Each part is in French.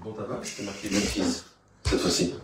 Bon tabac, c'était marqué Memphis, cette fois-ci.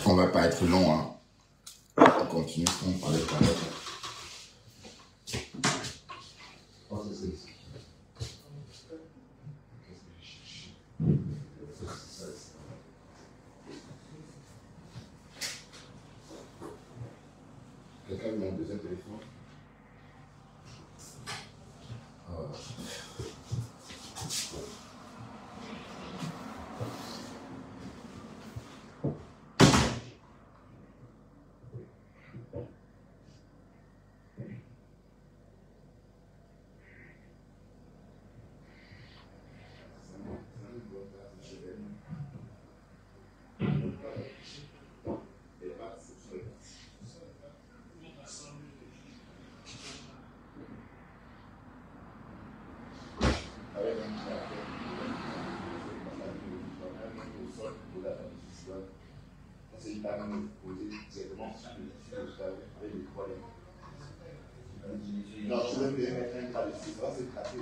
On va pas être long, hein. On continue ce qu'on parlait tout à l'heure. Quelqu'un met un deuxième téléphone. Non, je vais me mettre un cas de six, ça c'est traité.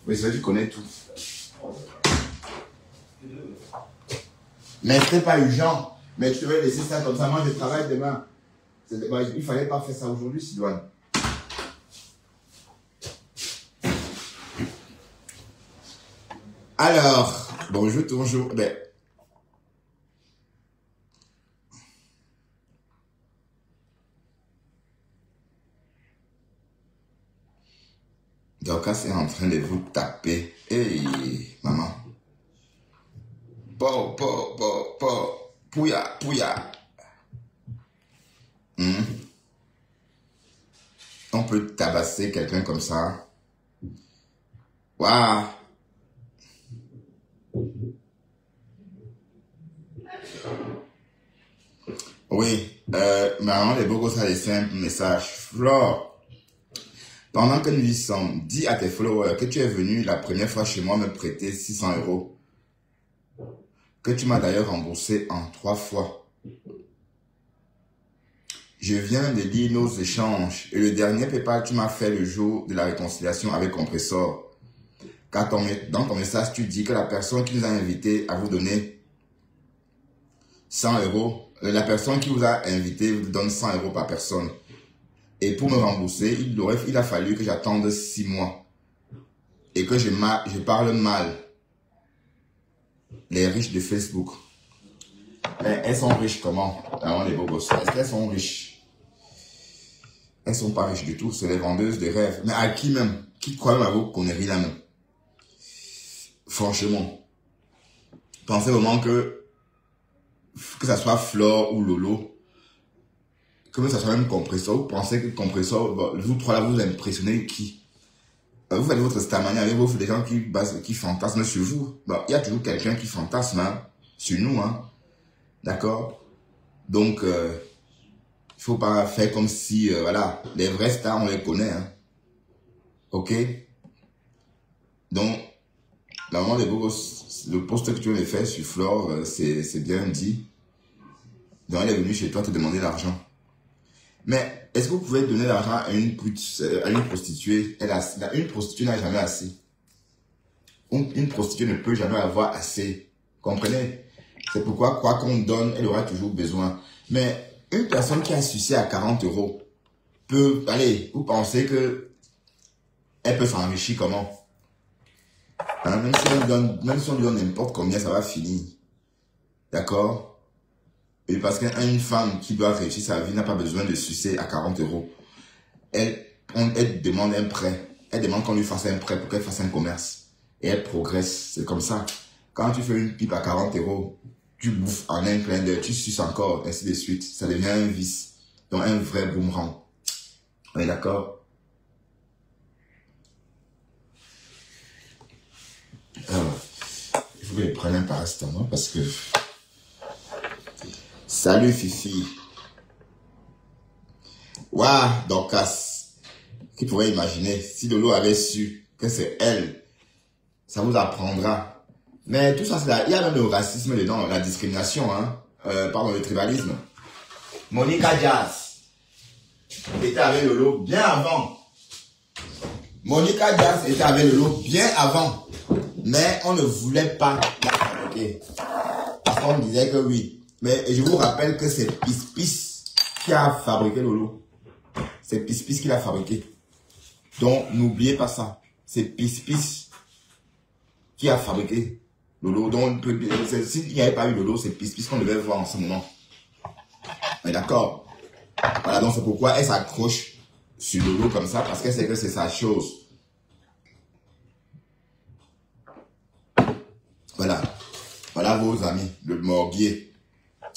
Oui, c'est vrai, tu connais tout. Mais c'était pas urgent. Mais tu devais laisser ça comme ça. Moi, je travaille demain. Il fallait pas faire ça aujourd'hui, Sidoine. Alors, bonjour, bonjour. Ben, Dorcas est en train de vous taper. Hey, maman. Pouya, pouya. On peut tabasser quelqu'un comme ça. Waouh. Oui, maman, les beaux ça, les simples messages. Flore, pendant que nous y sommes, dis à tes followers que tu es venu la première fois chez moi me prêter 600 €. Que tu m'as d'ailleurs remboursé en 3 fois. Je viens de lire nos échanges et le dernier PayPal tu m'as fait le jour de la réconciliation avec Compressor. Car dans ton message, tu dis que la personne qui nous a invités à vous donner 100 €, la personne qui vous a invité vous donne 100 € par personne. Et pour me rembourser, il a fallu que j'attende 6 mois. Et que je parle mal. Les riches de Facebook. Mais elles sont riches comment? Alors les beaux gosses. Est-ce qu'elles sont riches? Elles sont pas riches du tout. C'est les vendeuses de rêves. Mais à qui même? Qui croit même à vos conneries là même? Franchement. Pensez vraiment que ça soit Flore ou Lolo, que ça soit même Compressor, vous pensez que Compressor, vous trois là, vous impressionnez qui? Vous faites votre stamania avec vous, des gens qui fantasment sur vous. Bon, il y a toujours quelqu'un qui fantasme hein, sur nous. Hein. D'accord? Donc, il faut pas faire comme si, voilà, les vrais stars, on les connaît. Hein. Ok? Donc, la maman des beaux gosses, le post que tu viens de faire sur Flore, c'est bien dit. Donc, elle est venue chez toi te demander l'argent. Mais, est-ce que vous pouvez donner l'argent à une prostituée? Une prostituée n'a jamais assez. Une prostituée ne peut jamais avoir assez. Comprenez? C'est pourquoi, quoi qu'on donne, elle aura toujours besoin. Mais, une personne qui a sucé à 40 € peut, allez, vous pensez que elle peut s'enrichir comment? Hein, même si on lui donne n'importe combien, ça va finir. D'accord? Et parce qu'une femme qui doit réussir sa vie n'a pas besoin de sucer à 40 €. elle demande un prêt. Elle demande qu'on lui fasse un prêt pour qu'elle fasse un commerce. Et elle progresse. C'est comme ça. Quand tu fais une pipe à 40 €, tu bouffes en un clin d'œil, tu suces encore, ainsi de suite. Ça devient un vice. Donc un vrai boomerang. On est d'accord? Alors, il faut que je prenne un paracétamol parce que... Salut Fifi. Waouh, Dorcas. Qui pourrait imaginer si Lolo avait su que c'est elle, ça vous apprendra. Mais tout ça, c'est là. Il y a même le racisme dedans, la discrimination, hein. Pardon, le tribalisme. Monica Jazz était avec Lolo bien avant. Monica Jazz était avec Lolo bien avant. Mais on ne voulait pas la fabriquer. Parce qu'on disait que oui. Mais je vous rappelle que c'est Pispis qui a fabriqué Lolo. C'est Pispis qui l'a fabriqué. Donc, n'oubliez pas ça. C'est Pispis qui a fabriqué Lolo. Donc, s'il n'y avait pas eu Lolo, c'est Pispis qu'on devait voir en ce moment. Mais d'accord. Voilà, donc c'est pourquoi elle s'accroche sur Lolo comme ça, parce qu'elle sait que c'est sa chose. Voilà. Voilà vos amis, le morguier.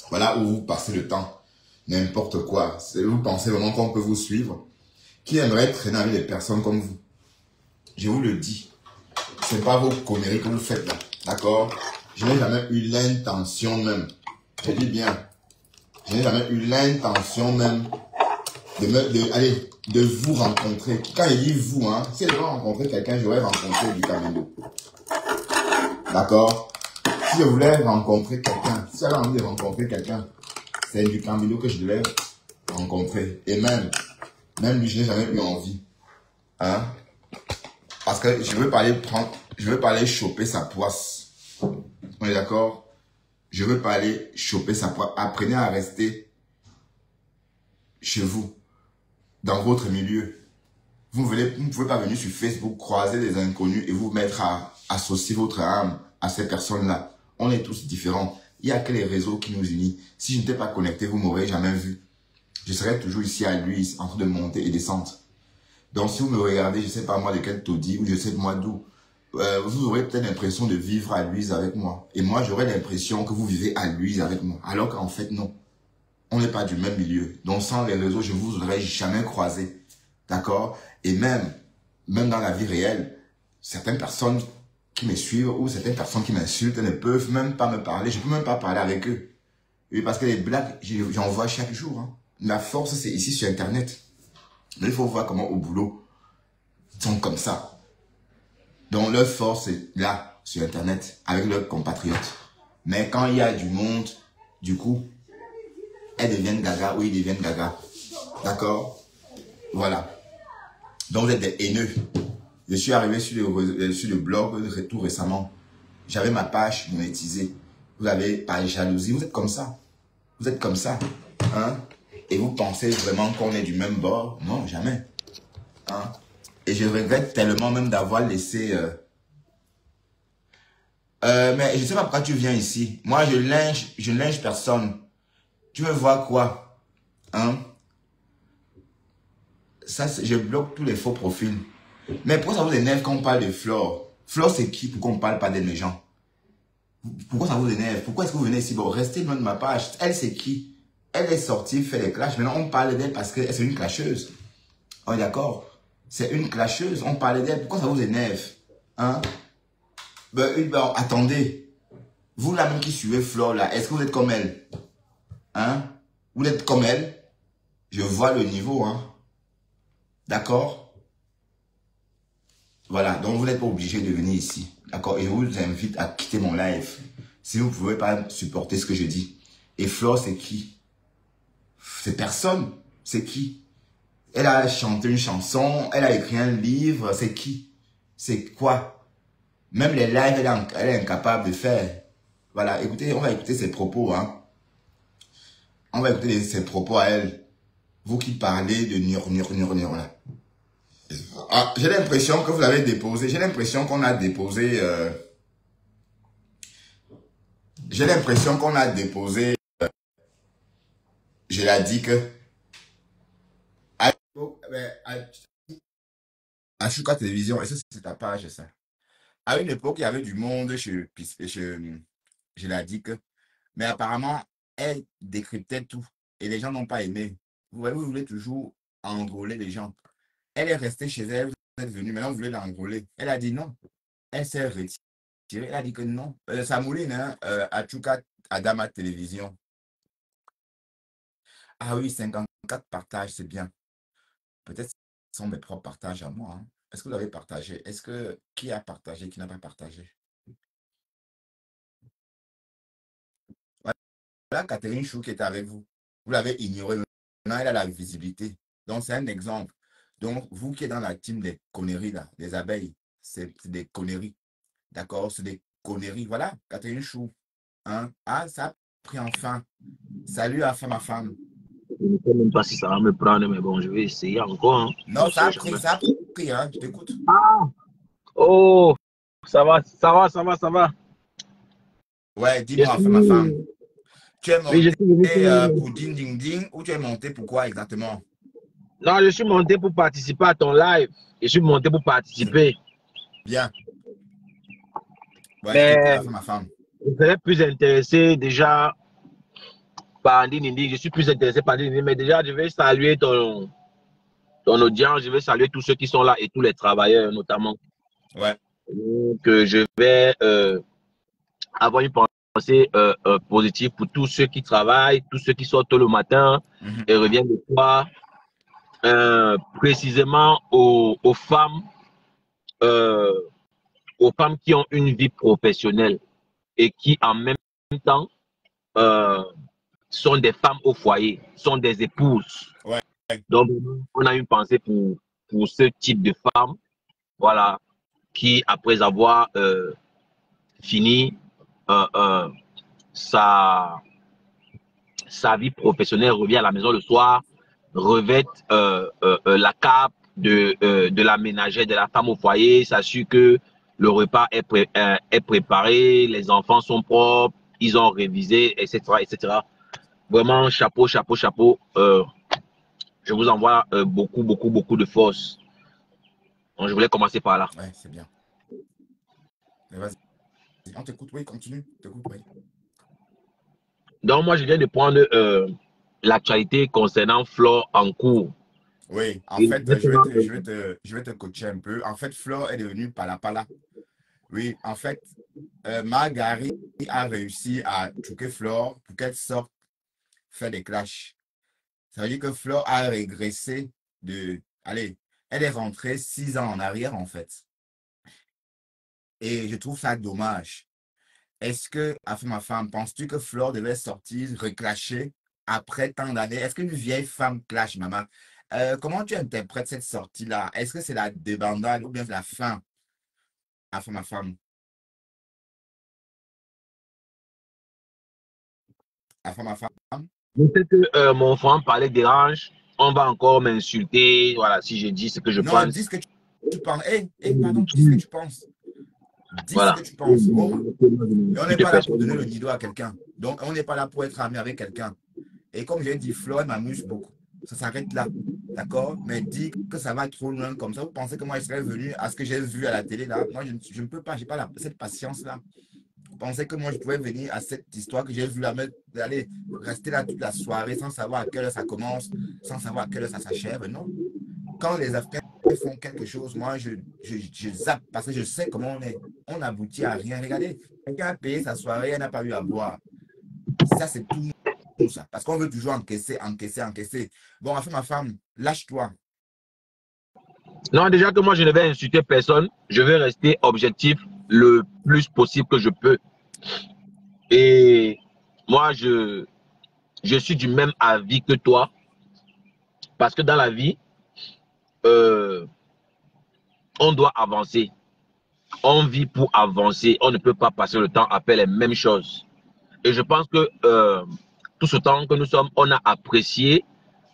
Voilà où vous passez le temps. N'importe quoi. Vous pensez vraiment qu'on peut vous suivre. Qui aimerait traîner avec des personnes comme vous? Je vous le dis. C'est pas vos conneries que vous faites là. D'accord? Je n'ai jamais eu l'intention même. Je dis bien. Je n'ai jamais eu l'intention même de vous rencontrer. Quand il dit vous, hein, si je veux rencontrer quelqu'un, j'aurais rencontré du Camilo. D'accord? Si je voulais rencontrer quelqu'un, si j'avais envie de rencontrer quelqu'un, c'est du Camilo que je devais rencontrer. Et même lui, je n'ai jamais eu envie. Hein? Parce que je veux pas aller choper sa poisse. On est d'accord? Je veux pas aller choper sa poisse. Apprenez à rester chez vous, dans votre milieu. Vous ne pouvez pas venir sur Facebook, croiser des inconnus et vous mettre à associer votre âme à ces personnes-là. On est tous différents. Il n'y a que les réseaux qui nous unissent. Si je n'étais pas connecté, vous ne m'aurez jamais vu. Je serais toujours ici à lui, en train de monter et descendre. Donc si vous me regardez, je ne sais pas moi de quel taudis ou je ne sais moi d'où, vous aurez peut-être l'impression de vivre à Louise avec moi. Et moi, j'aurais l'impression que vous vivez à Louise avec moi. Alors qu'en fait, non. On n'est pas du même milieu. Donc sans les réseaux, je ne vous aurais jamais croisé. D'accord? Et même dans la vie réelle, certaines personnes qui me suivent ou certaines personnes qui m'insultent ne peuvent même pas me parler. Je ne peux même pas parler avec eux. Oui, parce que les blagues, j'en vois chaque jour. Hein. La force, c'est ici sur Internet. Mais il faut voir comment au boulot, ils sont comme ça. Donc leur force est là, sur Internet, avec leurs compatriotes. Mais quand il y a du monde, du coup, elles deviennent gaga ou ils deviennent gaga. D'accord? Voilà. Donc vous êtes des haineux. Je suis arrivé sur le blog tout récemment. J'avais ma page monétisée. Vous avez pas jalousie. Vous êtes comme ça. Vous êtes comme ça. Hein? Et vous pensez vraiment qu'on est du même bord? Non, jamais. Hein? Et je regrette tellement même d'avoir laissé... mais je ne sais pas pourquoi tu viens ici. Moi, je ne linge personne. Tu veux voir quoi? Hein? Ça, je bloque tous les faux profils. Mais pourquoi ça vous énerve quand on parle de Flore? Flore, c'est qui? Pourquoi on ne parle pas d'elle, mes gens? Pourquoi ça vous énerve? Pourquoi est-ce que vous venez ici? Bon, restez loin de ma page. Elle, c'est qui? Elle est sortie, fait des clashs. Maintenant, on parle d'elle parce que c'est une clasheuse. On est d'accord? C'est une clasheuse. On parle d'elle. Pourquoi ça vous énerve? Hein? Ben, attendez. Vous, là même qui suivez Flore, là, est-ce que vous êtes comme elle? Hein? Vous êtes comme elle? Je vois le niveau, hein? D'accord? Voilà. Donc, vous n'êtes pas obligé de venir ici. D'accord? Et je vous invite à quitter mon live. Si vous ne pouvez pas supporter ce que je dis. Et Flore, c'est qui? C'est personne. C'est qui? Elle a chanté une chanson. Elle a écrit un livre. C'est qui? C'est quoi? Même les lives, elle est incapable de faire. Voilà. Écoutez, on va écouter ses propos, hein. On va écouter ses propos à elle. Vous qui parlez de là. Ah, j'ai l'impression que vous l'avez déposé. J'ai l'impression qu'on a déposé... j'ai l'impression qu'on a déposé... je l'ai dit que... Bon, à Chouka Télévision, et ça, c'est ta page, ça. À une époque, il y avait du monde chez la DIC, mais apparemment, elle décryptait tout. Et les gens n'ont pas aimé. Vous voyez, vous voulez toujours enrôler les gens. Elle est restée chez elle, vous êtes venu, maintenant vous voulez l'enrôler. Elle a dit non. Elle s'est retirée. Elle a dit que non. Ça mouline, hein, à Chouka, à Dama Télévision. Ah oui, 54 partages, c'est bien. Peut-être que ce sont mes propres partages à moi, hein. Est-ce que vous avez partagé? Est-ce que qui a partagé, qui n'a pas partagé? Voilà Catherine Chou qui était avec vous. Vous l'avez ignorée. Maintenant, elle a la visibilité. Donc, c'est un exemple. Donc, vous qui êtes dans la team des conneries, là, des abeilles, c'est des conneries. D'accord? C'est des conneries. Voilà, Catherine Chou. Hein? Ah, ça a pris enfin. Salut à femme à femme. Je ne sais même pas si ça va me prendre, mais bon, je vais essayer encore, hein. On Non, ne sait jamais. ça a pris, hein. Je t'écoute. Ah! Oh! Ça va, ça va, ça va, ça va. Ouais, Je dis-moi, femme à femme. suis... Tu es Oui, je monté suis venu pour Ding Ding Ding ou tu es monté pour quoi exactement? Non, je suis monté pour participer à ton live. Je suis monté pour C'est participer. bien. Ouais, je t'écoute, Mais la femme à femme. je serais plus intéressé déjà par Ndindi. Je suis plus intéressé par Ndindi. Mais déjà, je vais saluer ton audience. Je vais saluer tous ceux qui sont là et tous les travailleurs notamment. Ouais. Que je vais avoir une pensée positive pour tous ceux qui travaillent, tous ceux qui sortent tôt le matin et reviennent le soir. Précisément aux femmes qui ont une vie professionnelle et qui en même temps euh, sont des femmes au foyer, sont des épouses. Ouais. Donc, on a une pensée pour ce type de femmes, voilà, qui, après avoir fini sa vie professionnelle, revient à la maison le soir, revêt la cape de la ménagère, de la femme au foyer, s'assure que le repas est préparé, les enfants sont propres, ils ont révisé, etc., etc. Vraiment, chapeau, chapeau, chapeau. Je vous envoie beaucoup, beaucoup, beaucoup de force. Donc, je voulais commencer par là. Ouais, c'est bien. Mais vas-y, on t'écoute, oui, continue. T'écoute, oui. Donc, moi, je viens de prendre l'actualité concernant Flore en cours. Oui, en Et fait, je vais te coacher un peu. En fait, Flore est devenue Palapala. Oui, en fait, Margari a réussi à choquer Flore pour qu'elle sorte faire des clashs. Ça veut dire que Flore a régressé de... Allez, elle est rentrée 6 ans en arrière, en fait. Et je trouve ça dommage. Est-ce que, afin ma femme, penses-tu que Flore devait sortir, reclasher après tant d'années? Est-ce qu'une vieille femme clash, maman? Comment tu interprètes cette sortie-là? Est-ce que c'est la débandade ou bien c'est la fin, afin ma femme? Afin ma femme? Je sais que mon frère parlait dérange. On va encore m'insulter. Voilà, si je dis ce que je Non, dis pense. ce que tu penses. Pardon, dis ce que tu penses. Dis ce Voilà. que tu penses. Oh, et on n'est De pas là pour personne. donner le dido à quelqu'un. Donc, on n'est pas là pour être ami avec quelqu'un. Et comme j'ai dit, Flo, elle m'amuse beaucoup. Ça s'arrête là. D'accord? Mais dis que ça va trop loin comme ça. Vous pensez que moi, je serais venu à ce que j'ai vu à la télé là? Moi, je ne peux pas. Je n'ai pas cette patience-là. Vous pensez que moi, je pouvais venir à cette histoire que j'ai vue là, aller rester là toute la soirée sans savoir à quelle heure ça commence, sans savoir à quelle heure ça s'achève? Non. Quand les Africains font quelque chose, moi, je zappe parce que je sais comment on est. On n'aboutit à rien. Regardez, quelqu'un a payé sa soirée, elle n'a pas eu à boire. Ça, c'est tout ça. Parce qu'on veut toujours encaisser, encaisser, encaisser. Bon, enfin, ma femme, lâche-toi. Non, déjà que moi, je ne vais insulter personne. Je vais rester objectif le plus possible que je peux. Et moi, je suis du même avis que toi. Parce que dans la vie, euh, on doit avancer. On vit pour avancer. On ne peut pas passer le temps à faire les mêmes choses. Et je pense que tout ce temps que nous sommes, on a apprécié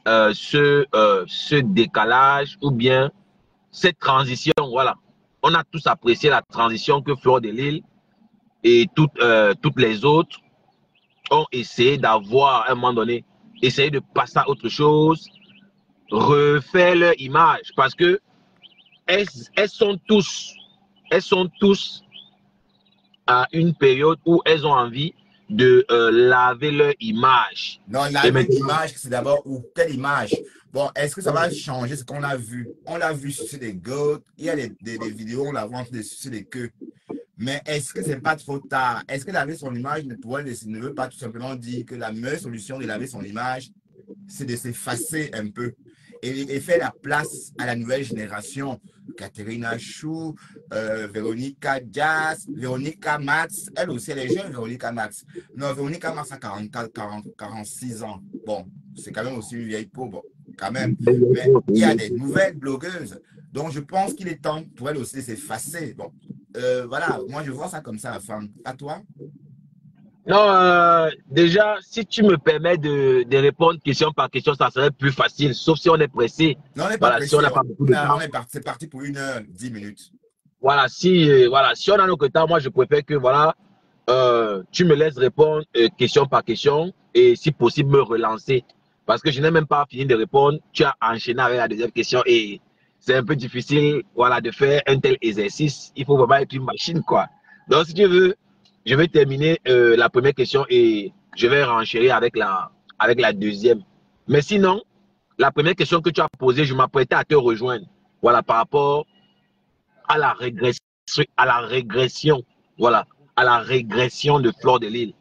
ce décalage ou bien cette transition. Voilà. On a tous apprécié la transition que Fleur de Lille et toutes les autres ont essayé d'avoir à un moment donné, essayé de passer à autre chose. refaire leur image parce que elles sont tous à une période où elles ont envie de laver leur image. Non, Et laver maintenant, l'image, c'est d'abord où? Quelle image? Bon, est-ce que ça va changer ce qu'on a vu? On l'a vu sucer des goats, il y a des vidéos, on la voit en train de sucer des queues. Mais est-ce que c'est pas trop tard? Est-ce que laver son image ne veut pas tout simplement dire que la meilleure solution de laver son image, c'est de s'effacer un peu et faire la place à la nouvelle génération? Katerina Chou, Véronica Jazz, Véronica Max, elle aussi, elle est jeune, Véronica Max. Non, Véronica Max a 44, 40, 46 ans. Bon, c'est quand même aussi une vieille peau, bon, quand même. Mais il y a des nouvelles blogueuses. Donc, je pense qu'il est temps pour elle aussi de s'effacer. Bon, voilà, moi, je vois ça comme ça, la femme. À toi? non, déjà, si tu me permets de répondre question par question, ça serait plus facile, sauf si on est pressé. Non, on n'est pas Voilà, si on pressé. n'a pas beaucoup de temps. C'est parti pour 1 heure, 10 minutes. Voilà, si on a notre temps, moi je préfère que voilà, tu me laisses répondre question par question et si possible me relancer. Parce que je n'ai même pas fini de répondre, tu as enchaîné avec la deuxième question et c'est un peu difficile voilà, de faire un tel exercice. Il faut vraiment être une machine, quoi. Donc si tu veux, je vais terminer la première question et je vais renchérir avec la deuxième. Mais sinon, la première question que tu as posée, je m'apprêtais à te rejoindre. Voilà, par rapport à la régression, voilà, à la régression de Fleur de Lille.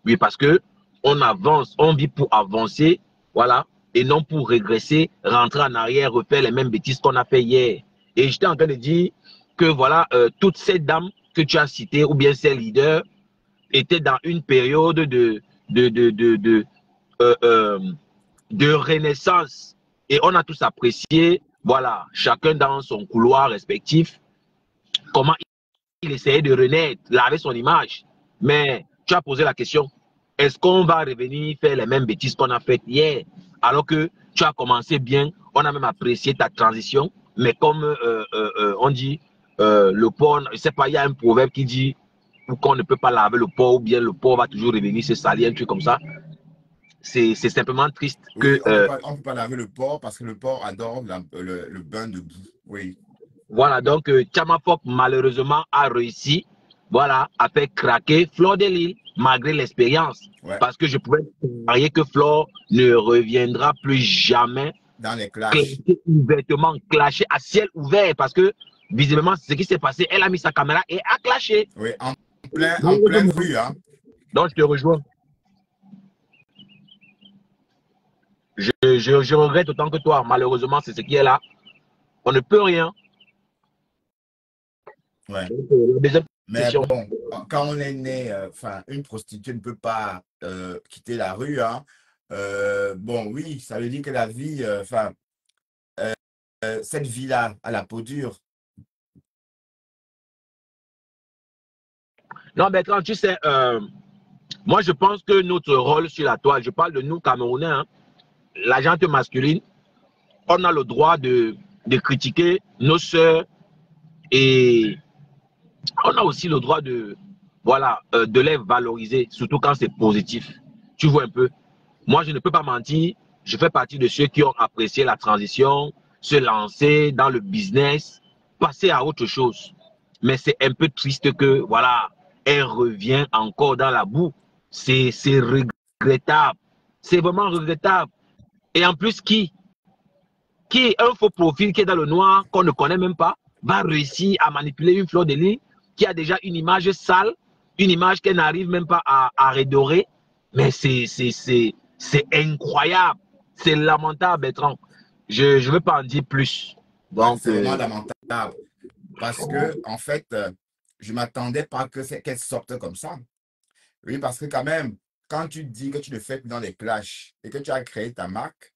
Oui, parce que on avance, on vit pour avancer, voilà, et non pour régresser, rentrer en arrière, refaire les mêmes bêtises qu'on a fait hier. Et j'étais en train de dire que voilà, toutes ces dames que tu as citées, ou bien ces leaders, étaient dans une période de, de, de, de, euh, euh, de renaissance. Et on a tous apprécié, voilà, chacun dans son couloir respectif, comment il essayait de renaître, laver son image. Mais tu as posé la question, est-ce qu'on va revenir faire les mêmes bêtises qu'on a faites hier? Alors que tu as commencé bien, on a même apprécié ta transition, mais comme on dit, le porc, je ne sais pas, il y a un proverbe qui dit qu'on ne peut pas laver le porc ou bien le porc va toujours revenir se salir, un truc comme ça. C'est simplement triste Oui, que on peut pas laver le porc parce que le porc adore le bain de boue. Oui. voilà, donc Chamafok malheureusement a réussi voilà, à faire craquer Flore de Lille malgré l'expérience. Ouais. Parce que je pouvais parier que Flore ne reviendra plus jamais Dans les clashs. clasher ouvertement, clasher à ciel ouvert. Parce que visiblement, c'est ce qui s'est passé. Elle a mis sa caméra et a clashé. Oui, en pleine rue, hein. Donc je te rejoins. Je regrette autant que toi. Malheureusement, c'est ce qui est là. On ne peut rien. Ouais. Donc, deuxième Mais question. bon, quand on est né, enfin, une prostituée ne peut pas quitter la rue, hein. Bon, oui, ça veut dire que la vie, enfin, cette vie-là, a la peau dure. Non, Bertrand, tu sais, moi je pense que notre rôle sur la toile, je parle de nous Camerounais, hein, la gente masculine, on a le droit de critiquer nos sœurs et on a aussi le droit de, voilà, de les valoriser, surtout quand c'est positif. Tu vois un peu. Moi, je ne peux pas mentir, je fais partie de ceux qui ont apprécié la transition, se lancer dans le business, passer à autre chose. Mais c'est un peu triste que, voilà, elle revient encore dans la boue. C'est regrettable. C'est vraiment regrettable. Et en plus, qui est un faux profil qui est dans le noir, qu'on ne connaît même pas, va réussir à manipuler une Fleur de Lys qui a déjà une image sale, une image qu'elle n'arrive même pas à redorer. Mais c'est incroyable. C'est lamentable, Bertrand. Je ne veux pas en dire plus. Ouais, Donc, c'est vraiment lamentable. Parce que, en fait, je ne m'attendais pas qu'elle sorte comme ça. Oui, parce que quand même, quand tu dis que tu ne fais plus dans les clashs et que tu as créé ta marque,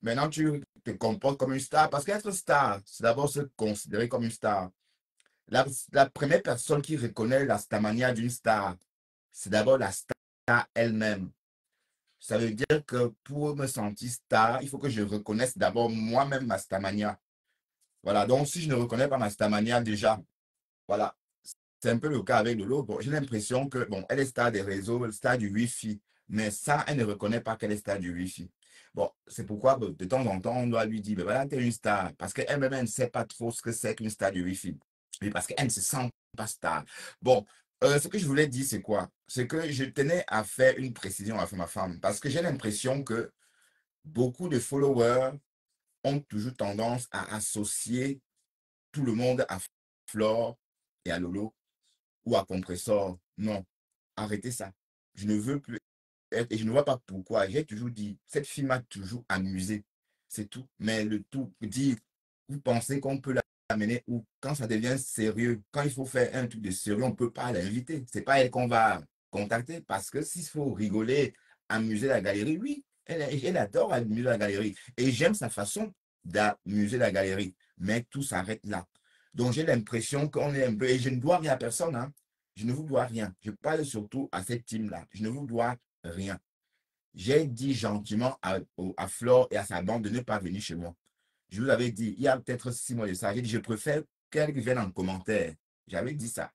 maintenant tu te comportes comme une star. Parce qu'être star, c'est d'abord se considérer comme une star. La première personne qui reconnaît la stamania d'une star, c'est d'abord la star elle-même. Ça veut dire que pour me sentir star, il faut que je reconnaisse d'abord moi-même ma stamania. Voilà, donc si je ne reconnais pas ma stamania déjà, voilà, c'est un peu le cas avec Lolo. Bon, j'ai l'impression que, bon, elle est star des réseaux, star du Wi-Fi, mais ça, elle ne reconnaît pas qu'elle est star du Wi-Fi. Bon, c'est pourquoi de temps en temps, on doit lui dire, ben voilà, t'es une star. Parce qu'elle-même, elle ne sait pas trop ce que c'est qu'une star du Wi-Fi. Oui, parce qu'elle ne se sent pas star. Bon, ce que je voulais dire, c'est quoi? C'est que je tenais à faire une précision à ma femme. Parce que j'ai l'impression que beaucoup de followers ont toujours tendance à associer tout le monde à Flore et à Lolo ou à Compressor. Non, arrêtez ça. Je ne veux plus être, et je ne vois pas pourquoi. J'ai toujours dit, cette fille m'a toujours amusé. C'est tout. Mais le tout, dire, vous pensez qu'on peut l'amener ou quand ça devient sérieux, quand il faut faire un truc de sérieux, on ne peut pas l'inviter. C'est pas elle qu'on va contacter parce que s'il faut rigoler, amuser la galerie, oui, elle adore amuser la galerie. Et j'aime sa façon d'amuser la galerie. Mais tout s'arrête là. Donc j'ai l'impression qu'on est un peu, et je ne dois rien à personne, hein. Je ne vous dois rien. Je parle surtout à cette team-là. Je ne vous dois rien. J'ai dit gentiment à Flore et à sa bande de ne pas venir chez moi. Je vous avais dit, il y a peut-être 6 mois de ça, j'ai dit, je préfère qu'elles viennent en commentaire. J'avais dit ça,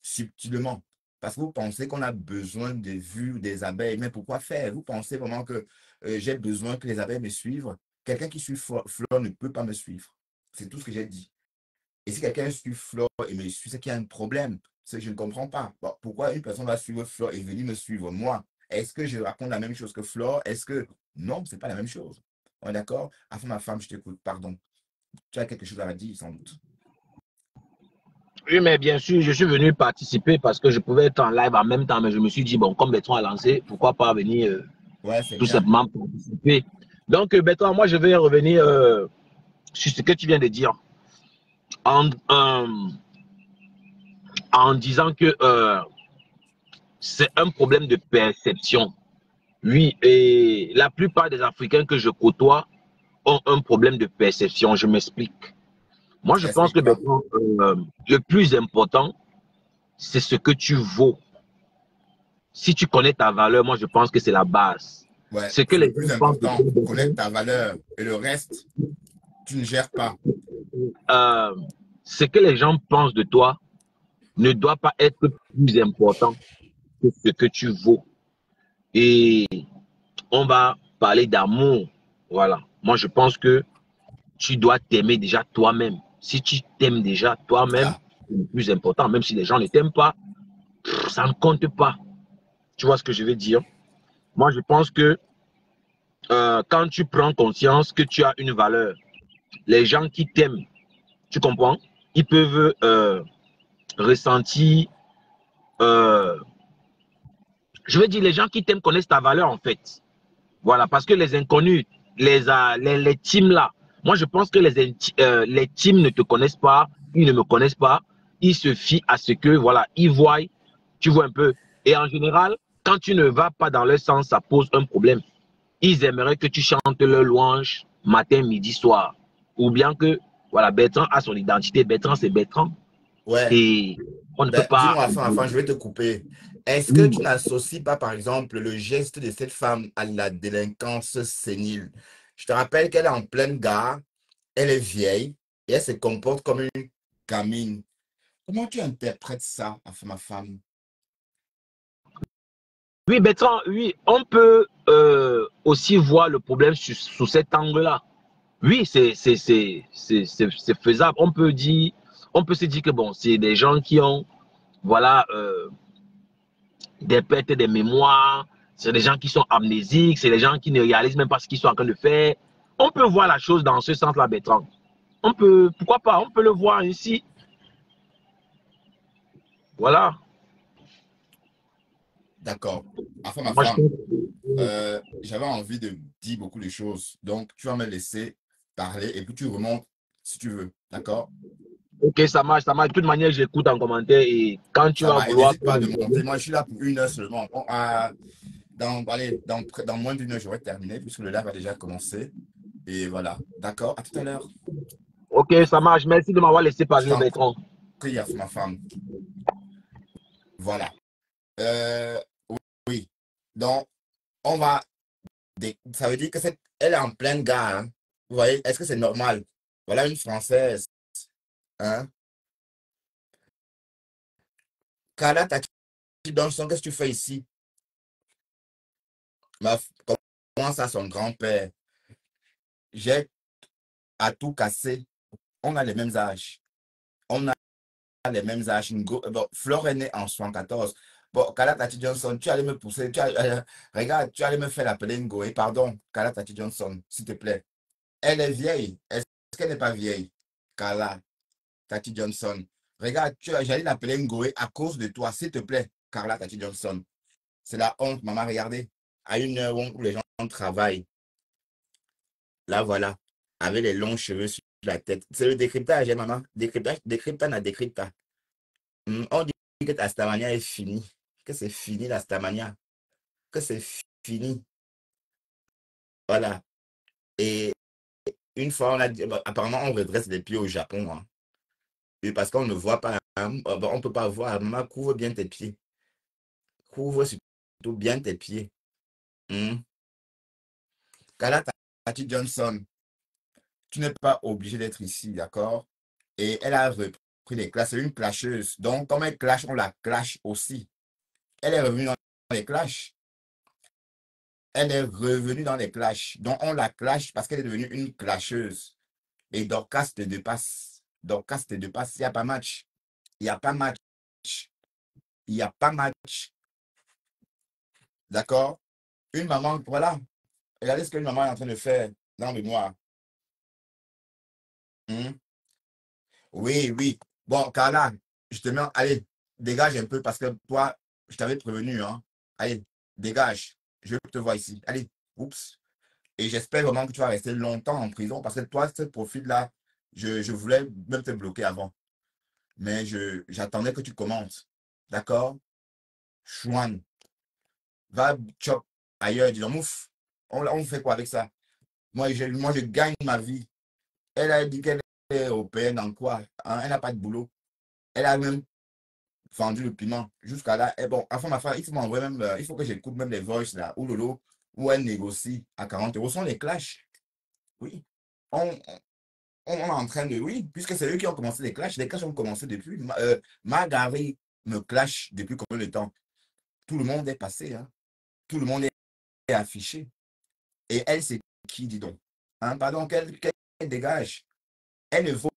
subtilement. Parce que vous pensez qu'on a besoin des vues des abeilles. Mais pourquoi faire? Vous pensez vraiment que j'ai besoin que les abeilles me suivent? Quelqu'un qui suit Flore ne peut pas me suivre. C'est tout ce que j'ai dit. Et si quelqu'un suit Flore et me suit, c'est qu'il y a un problème. C'est que je ne comprends pas. Bon, pourquoi une personne va suivre Flore et venir me suivre moi? Est-ce que je raconte la même chose que Flore? Est-ce que... Non, c'est pas la même chose. On est d'accord? Enfin, ma femme, je t'écoute, pardon. Tu as quelque chose à dire, sans doute. Oui, mais bien sûr, je suis venu participer parce que je pouvais être en live en même temps, mais je me suis dit, bon, comme Bertrand a lancé, pourquoi pas venir Ouais, c'est tout bien. simplement participer. Donc, Bertrand, moi, je vais revenir sur ce que tu viens de dire en, en disant que c'est un problème de perception. Oui, et la plupart des Africains que je côtoie ont un problème de perception. Je m'explique. Moi, je pense que Explique-toi. Bertrand, le plus important, c'est ce que tu vaux. Si tu connais ta valeur, moi, je pense que c'est la base. Ouais, Ce que c'est les le gens plus pensent de important. toi, Connaître Bertrand, ta valeur. Et le reste, tu ne gères pas. euh, ce que les gens pensent de toi ne doit pas être plus important que ce que tu vaux. Et on va parler d'amour. Voilà. Moi, je pense que tu dois t'aimer déjà toi-même. Si tu t'aimes déjà toi-même, Ah, c'est le plus important. Même si les gens ne t'aiment pas, ça ne compte pas. Tu vois ce que je veux dire? Moi, je pense que quand tu prends conscience que tu as une valeur, les gens qui t'aiment, tu comprends? Ils peuvent ressentir, euh, je veux dire, les gens qui t'aiment connaissent ta valeur en fait. Voilà, parce que les inconnus, les teams là, moi je pense que les teams ne te connaissent pas, ils ne me connaissent pas, ils se fient à ce que, voilà, ils voient, tu vois un peu. Et en général, quand tu ne vas pas dans leur sens, ça pose un problème. Ils aimeraient que tu chantes leur louange matin, midi, soir. Ou bien que, voilà, Bertrand a son identité, Bertrand c'est Bertrand. ouais. Et on ne peut Ben, pas... dis-moi, enfin, je vais te couper. Est-ce que Oui, tu n'associes pas, par exemple, le geste de cette femme à la délinquance sénile? Je te rappelle qu'elle est en pleine gare, elle est vieille et elle se comporte comme une gamine. Comment tu interprètes ça, enfin, ma femme? oui, Bertrand, oui, on peut aussi voir le problème sous cet angle-là. Oui, c'est faisable. On peut se dire que bon, c'est des gens qui ont, voilà, des pertes des mémoires, c'est des gens qui sont amnésiques, c'est des gens qui ne réalisent même pas ce qu'ils sont en train de faire. On peut voir la chose dans ce sens-là, Bertrand. On peut, pourquoi pas, on peut le voir ici. Voilà. D'accord. Enfin, ma Moi, je femme, pense. j'avais envie de dire beaucoup de choses. Donc, tu vas me laisser parler et puis tu remontes si tu veux. D'accord? Ok, ça marche, ça marche. De toute manière, j'écoute en commentaire et quand tu Ça vas va. Et vouloir n'hésite faire pas le de monter. interview, Moi, je suis là pour 1 heure seulement. Allez, dans moins d'1 heure, j'aurai terminé puisque le live a déjà commencé. Et voilà. D'accord? À tout à l'heure. ok, ça marche. Merci de m'avoir laissé Je parler, t'en Bertrand. prie, à ma femme. Voilà. Euh, oui. Donc, on va. Ça veut dire que elle est en pleine gare, hein. Vous voyez, est-ce que c'est normal? Voilà une Française. Hein? Carla, t'as qui dans le son? Qu'est-ce que tu fais ici? Ma, à son grand-père. J'ai à tout casser. On a les mêmes âges. On a les mêmes âges. Bon, Flore est née en 74. Bon, Kala Tati Johnson, tu allais me pousser. Regarde, tu allais me faire l'appeler Ngoé. Pardon, Kala Tati Johnson, s'il te plaît. Elle est vieille. Est-ce qu'elle n'est pas vieille? Kala Tati Johnson. Regarde, j'allais l'appeler Ngoé à cause de toi, s'il te plaît, Carla Tati Johnson. C'est la honte, maman, regardez. À une heure où les gens travaillent. Là, voilà. Avec les longs cheveux sur la tête. C'est le décryptage, hein, maman. Décryptage, décrypta, décrypta. On dit que ta stamania est finie. Que c'est fini, la stamania. Que c'est fini. Voilà. Et une fois, on a dit, apparemment, on redresse les pieds au Japon. Hein. Et parce qu'on ne voit pas, hein, on ne peut pas voir. Maman, couvre bien tes pieds. Couvre surtout bien tes pieds. Kala Tati Johnson, tu n'es pas obligé d'être ici, d'accord? Et elle a repris les classes. C'est une clasheuse. Donc, comme elle clash, on la clash aussi. Elle est revenue dans les clashs. Elle est revenue dans les clashs. Donc, on la clash parce qu'elle est devenue une clasheuse. Et Dorcas te dépasse. Dorcas te dépasse. Il n'y a pas match. Il n'y a pas match. Il n'y a pas match. D'accord? Une maman, voilà. Regardez ce qu'une maman est en train de faire dans le noir. Oui, oui. Bon, Carla, je te mets. Allez, dégage un peu parce que toi, je t'avais prévenu. Hein. Allez, dégage. Je te vois ici. Allez, oups. Et j'espère vraiment que tu vas rester longtemps en prison parce que toi, ce profil-là, je voulais même te bloquer avant. Mais j'attendais que tu commentes. D'accord? Chouane. Va chop ailleurs. Dis donc, ouf. On fait quoi avec ça? Moi, je gagne ma vie. Elle a dit qu'elle est européenne en quoi? Hein? Elle n'a pas de boulot. Elle a même vendu le piment jusqu'à là. Et bon, enfin, ma femme, il faut m'envoyer même, il faut que j'écoute même les voices là, ou Lolo, où elle négocie à 40 euros. Ce sont les clashs. Oui. On est en train de. Oui, puisque c'est eux qui ont commencé les clashs. Les clashs ont commencé depuis. Margari me clash depuis combien de temps? Tout le monde est passé. Hein? Tout le monde est affiché. Et elle, c'est qui, dis donc? Hein? Pardon, qu'elle dégage. Elle ne vaut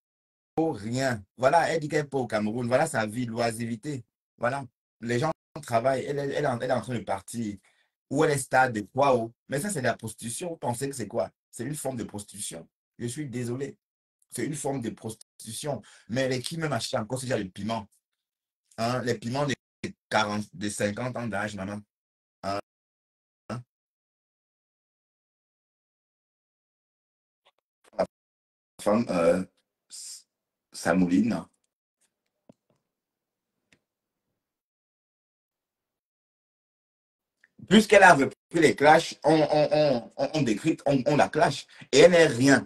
rien. Voilà, elle dit qu'elle est pas au Cameroun. Voilà sa vie, l'oisiveté. Voilà. Les gens travaillent. Elle est en train de partir. Ou elle est stade de quoi? Mais ça, c'est de la prostitution. Vous pensez que c'est quoi? C'est une forme de prostitution. Je suis désolé. C'est une forme de prostitution. Mais les qui même achètent encore ce genre de piment? Hein? Les piments de 40, de 50 ans d'âge, maman. Hein? La femme, ça mouline. Puisqu'elle a repris les clashs, on décrypte, on la clash. Et elle n'est rien.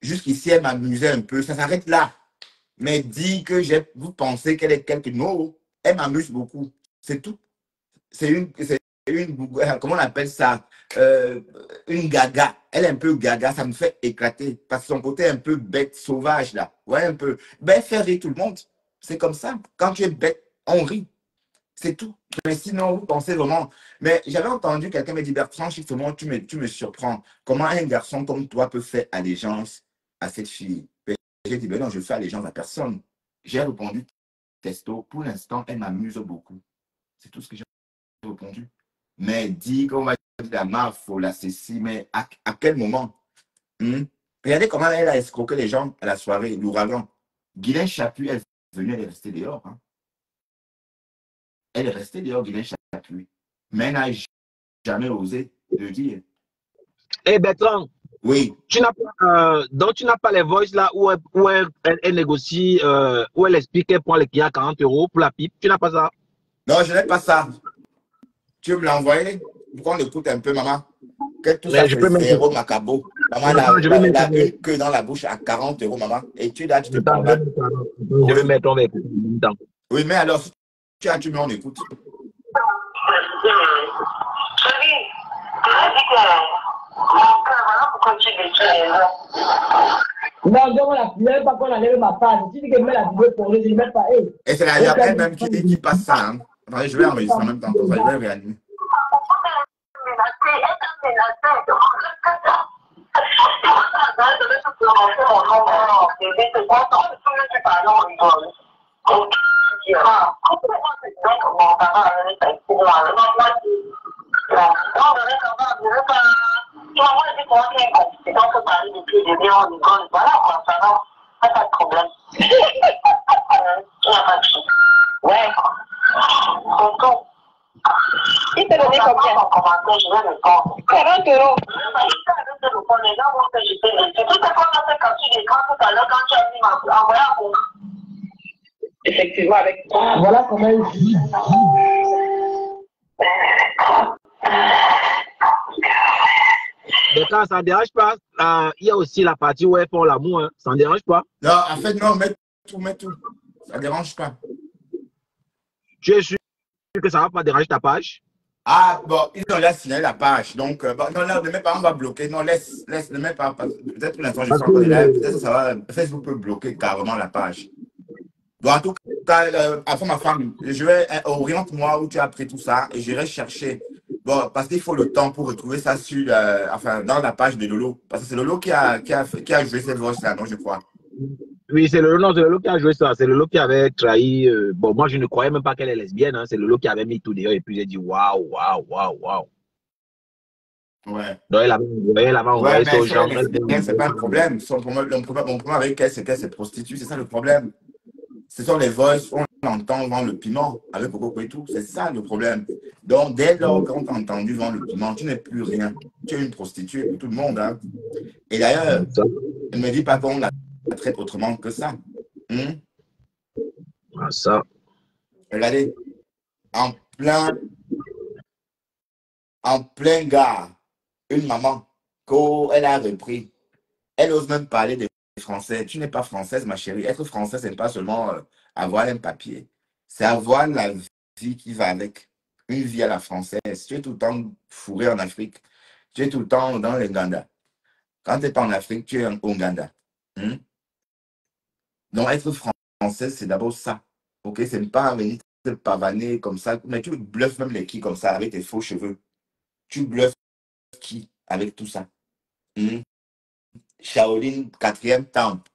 Jusqu'ici, elle m'amusait un peu. Ça s'arrête là. Mais dit que vous pensez qu'elle est quelque chose. Elle m'amuse beaucoup. C'est tout. C'est une, comment on appelle ça? Une gaga. Elle est un peu gaga. Ça me fait éclater. Parce que son côté un peu bête, sauvage là. Ouais, un peu. Ben, faire rire tout le monde. C'est comme ça. Quand tu es bête, on rit. C'est tout. Mais sinon, vous pensez vraiment. Mais j'avais entendu quelqu'un me dire, Bertrand, justement, tu me surprends. Comment un garçon comme toi peut faire allégeance à cette fille? J'ai dit, ben non, je fais allégeance à personne. J'ai répondu, testo, pour l'instant, elle m'amuse beaucoup. C'est tout ce que j'ai répondu. Mais dit qu'on va dire la marre, faut la ceci, mais à quel moment? Regardez comment elle a escroqué les gens à la soirée, l'ouragan. Guylaine Chaput, elle est venue, elle est restée dehors. Hein. Elle est restée dehors, Guylaine Chaput. Mais elle n'a jamais osé le dire. Eh Bertrand, oui. Donc tu n'as pas les voices là où elle négocie, où elle explique qu'elle prend les clients à 40 euros pour la pipe. Tu n'as pas ça? Non, je n'ai pas ça. Tu veux me l'envoyer pour qu'on écoute un peu, maman? Que tout ça, c'est zéro macabo. Maman, elle a une queue dans la bouche à 40 euros, maman. Et tu là, tu te parles. Je vais mettre, on va écouter. Oui, mais alors, si tu mets, on écoute. Pourquoi tu détruis les gens? Non, donc on n'a pas qu'on enlève ma page. Tu dis que je mets la vidéo pour les mettre pas. Et c'est la elle-même qui passe ça. Hein. Attendez, je vais enregistrer en même temps. Je vais réanimer. Ouais. Il t'a donné combien? 40 €. Effectivement, avec voilà comment il dit. Mais quand ça ne dérange pas, il y a aussi la partie où elles font l'amour, hein. Ça ne dérange pas. Non, en fait, non, mets tout. Ça ne dérange pas. Tu es sûr que ça ne va pas déranger ta page? Ah, bon, ils ont déjà signalé la page. Donc, bon, non, ne mets pas, on va bloquer. Non, laisse, ne mets pas. Peut-être pour l'instant, je suis encore là. Peut-être que ça va. Facebook peut bloquer carrément la page. Donc, en tout cas, après ma femme, je vais oriente-moi où tu as pris tout ça et j'irai chercher. Bon, parce qu'il faut le temps pour retrouver ça sur, enfin, dans la page de Lolo. Parce que c'est Lolo qui a joué cette voix-là, non, je crois. Oui, c'est Lolo qui a joué ça. C'est Lolo qui avait trahi. Bon, moi, je ne croyais même pas qu'elle est lesbienne, hein. C'est Lolo qui avait mis tout d'ailleurs. Et puis, j'ai dit waouh. Ouais. Donc, elle avait envoyé ça aux gens. C'est pas un problème. Mon problème avec elle, c'est qu'elle se prostitue. C'est ça le problème. Ce sont les voices, on entend vendre le piment avec Coco et tout. C'est ça le problème. Donc, dès lors qu'on t'a entendu vendre le piment, tu n'es plus rien. Tu es une prostituée pour tout le monde. Hein. Et d'ailleurs, ne me dis pas qu'on la traite autrement que ça. Ça. Regardez, en plein gars, une maman, qu'elle a repris. Elle ose même parler des Français. Tu n'es pas française, ma chérie. Être française, ce n'est pas seulement avoir un papier. C'est avoir la vie qui va avec. Une vie à la française. Tu es tout le temps fourré en Afrique. Tu es tout le temps dans l'Ouganda. Quand tu n'es pas en Afrique, tu es en Ouganda. Donc, être française, c'est d'abord ça. Ok, c'est pas venir te pavaner comme ça. Mais tu bluffes même les qui comme ça avec tes faux cheveux. Tu bluffes qui avec tout ça. Shaolin, 4e temple.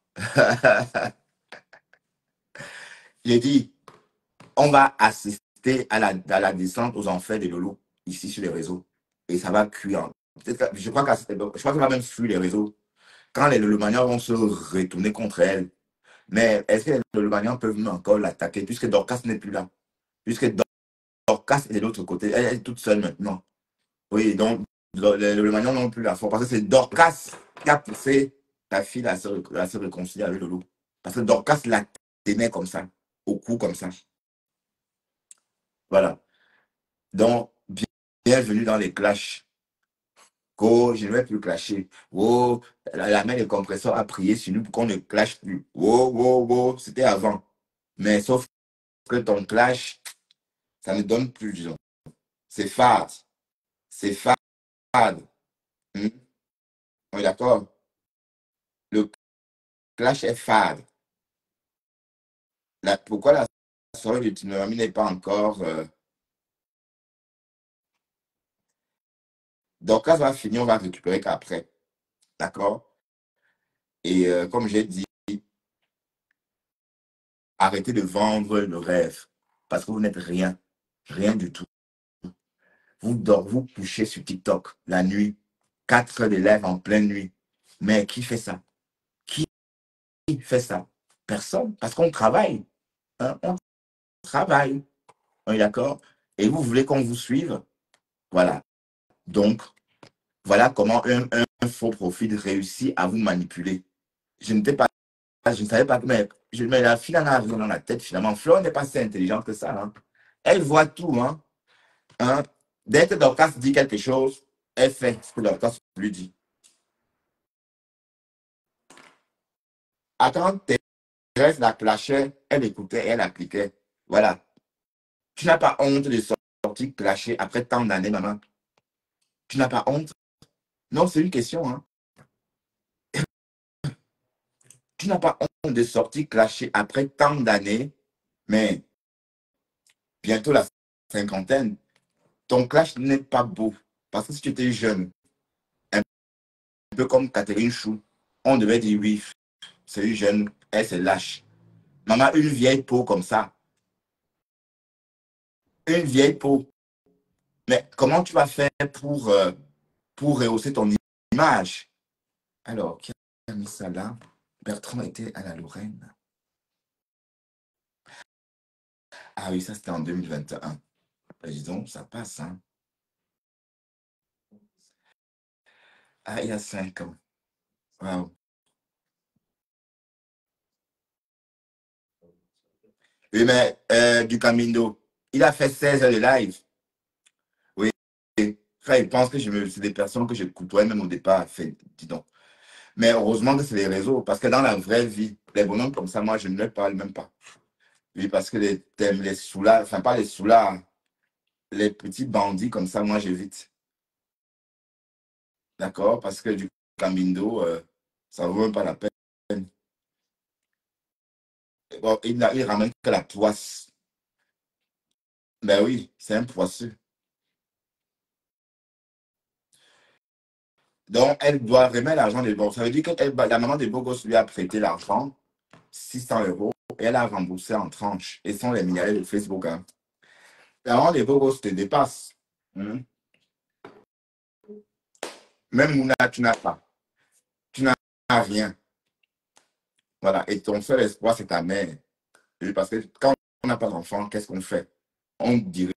J'ai dit, on va assister à la descente aux enfers de Lolo, ici sur les réseaux. Et ça va cuire. Je crois qu'il va même fuir les réseaux. Quand les Lolomanians vont se retourner contre elle. Mais est-ce que les Lolomanians peuvent même encore l'attaquer, puisque Dorcas n'est plus là? Puisque Dorcas est de l'autre côté. Elle est toute seule maintenant. Oui, donc les Lolomanians n'ont plus la force. Parce que c'est Dorcas qui a poussé ta fille à se réconcilier avec Lolo. Parce que Dorcas la tenait comme ça, au cou comme ça. Voilà. Donc, bienvenue dans les clashs. Oh, je ne vais plus clasher. Oh, la main de compresseur a prié sur nous pour qu'on ne clash plus. Oh, c'était avant. Mais sauf que ton clash, ça ne donne plus, disons. C'est fade. C'est fade. On est d'accord? Le clash est fade. Pourquoi la soirée de Tinomami n'est pas encore... Donc, quand ça va finir, on va récupérer qu'après. D'accord? Et comme j'ai dit, arrêtez de vendre le rêve. Parce que vous n'êtes rien. Rien du tout. Vous couchez sur TikTok la nuit. 4 heures de live en pleine nuit. Mais qui fait ça? Qui fait ça? Personne. Parce qu'on travaille. Hein? On travaille. On est d'accord? Et vous voulez qu'on vous suive? Voilà. Donc, voilà comment un faux profil réussit à vous manipuler. Je ne savais pas, mais la fille en a rien dans la tête finalement. Flo n'est pas si intelligente que ça. Hein. Elle voit tout. Hein. Dès que Dorcas dit quelque chose, elle fait ce que Dorcas lui dit. Attends, Thérèse la clashait, elle écoutait, elle appliquait. Voilà. Tu n'as pas honte de sortir clasher après tant d'années, maman. Tu n'as pas honte? Non, c'est une question. Hein. Tu n'as pas honte de sortir clasher après tant d'années, mais bientôt la cinquantaine. Ton clash n'est pas beau. Parce que si tu étais jeune, peu comme Catherine Chou. On devait dire oui, c'est une jeune, elle se lâche. Maman, une vieille peau comme ça. Une vieille peau. Mais comment tu vas faire pour rehausser ton image? Alors, qui a mis ça là? Bertrand était à la Lorraine. Ah oui, ça c'était en 2021. Disons, ça passe, hein. Ah, il y a 5 ans. Wow. Oui, mais du Camino, il a fait 16 heures de live. Oui. Enfin, il pense que c'est des personnes que je côtoyais même au départ. Fait, dis donc. Mais heureusement que c'est les réseaux, parce que dans la vraie vie, les bonhommes comme ça, moi, je ne leur parle même pas. Oui, parce que les soulards, enfin pas les soulards, les petits bandits comme ça, moi, j'évite. D'accord? Parce que du Camino, ça ne vaut même pas la peine. Bon, il ramène que la poisse. Ben oui, c'est un poisseux. Donc, elle doit remettre l'argent des bons. Ça veut dire que la maman des beaux gosses lui a prêté l'argent, 600 euros, et elle a remboursé en tranches. Et sont les milliardaires de Facebook. Hein. La maman des beaux gosses te dépasse. Hmm. Même Mouna, tu n'as pas. Tu n'as rien. Voilà. Et ton seul espoir, c'est ta mère. Et parce que quand on n'a pas d'enfant, qu'est-ce qu'on fait? On dirige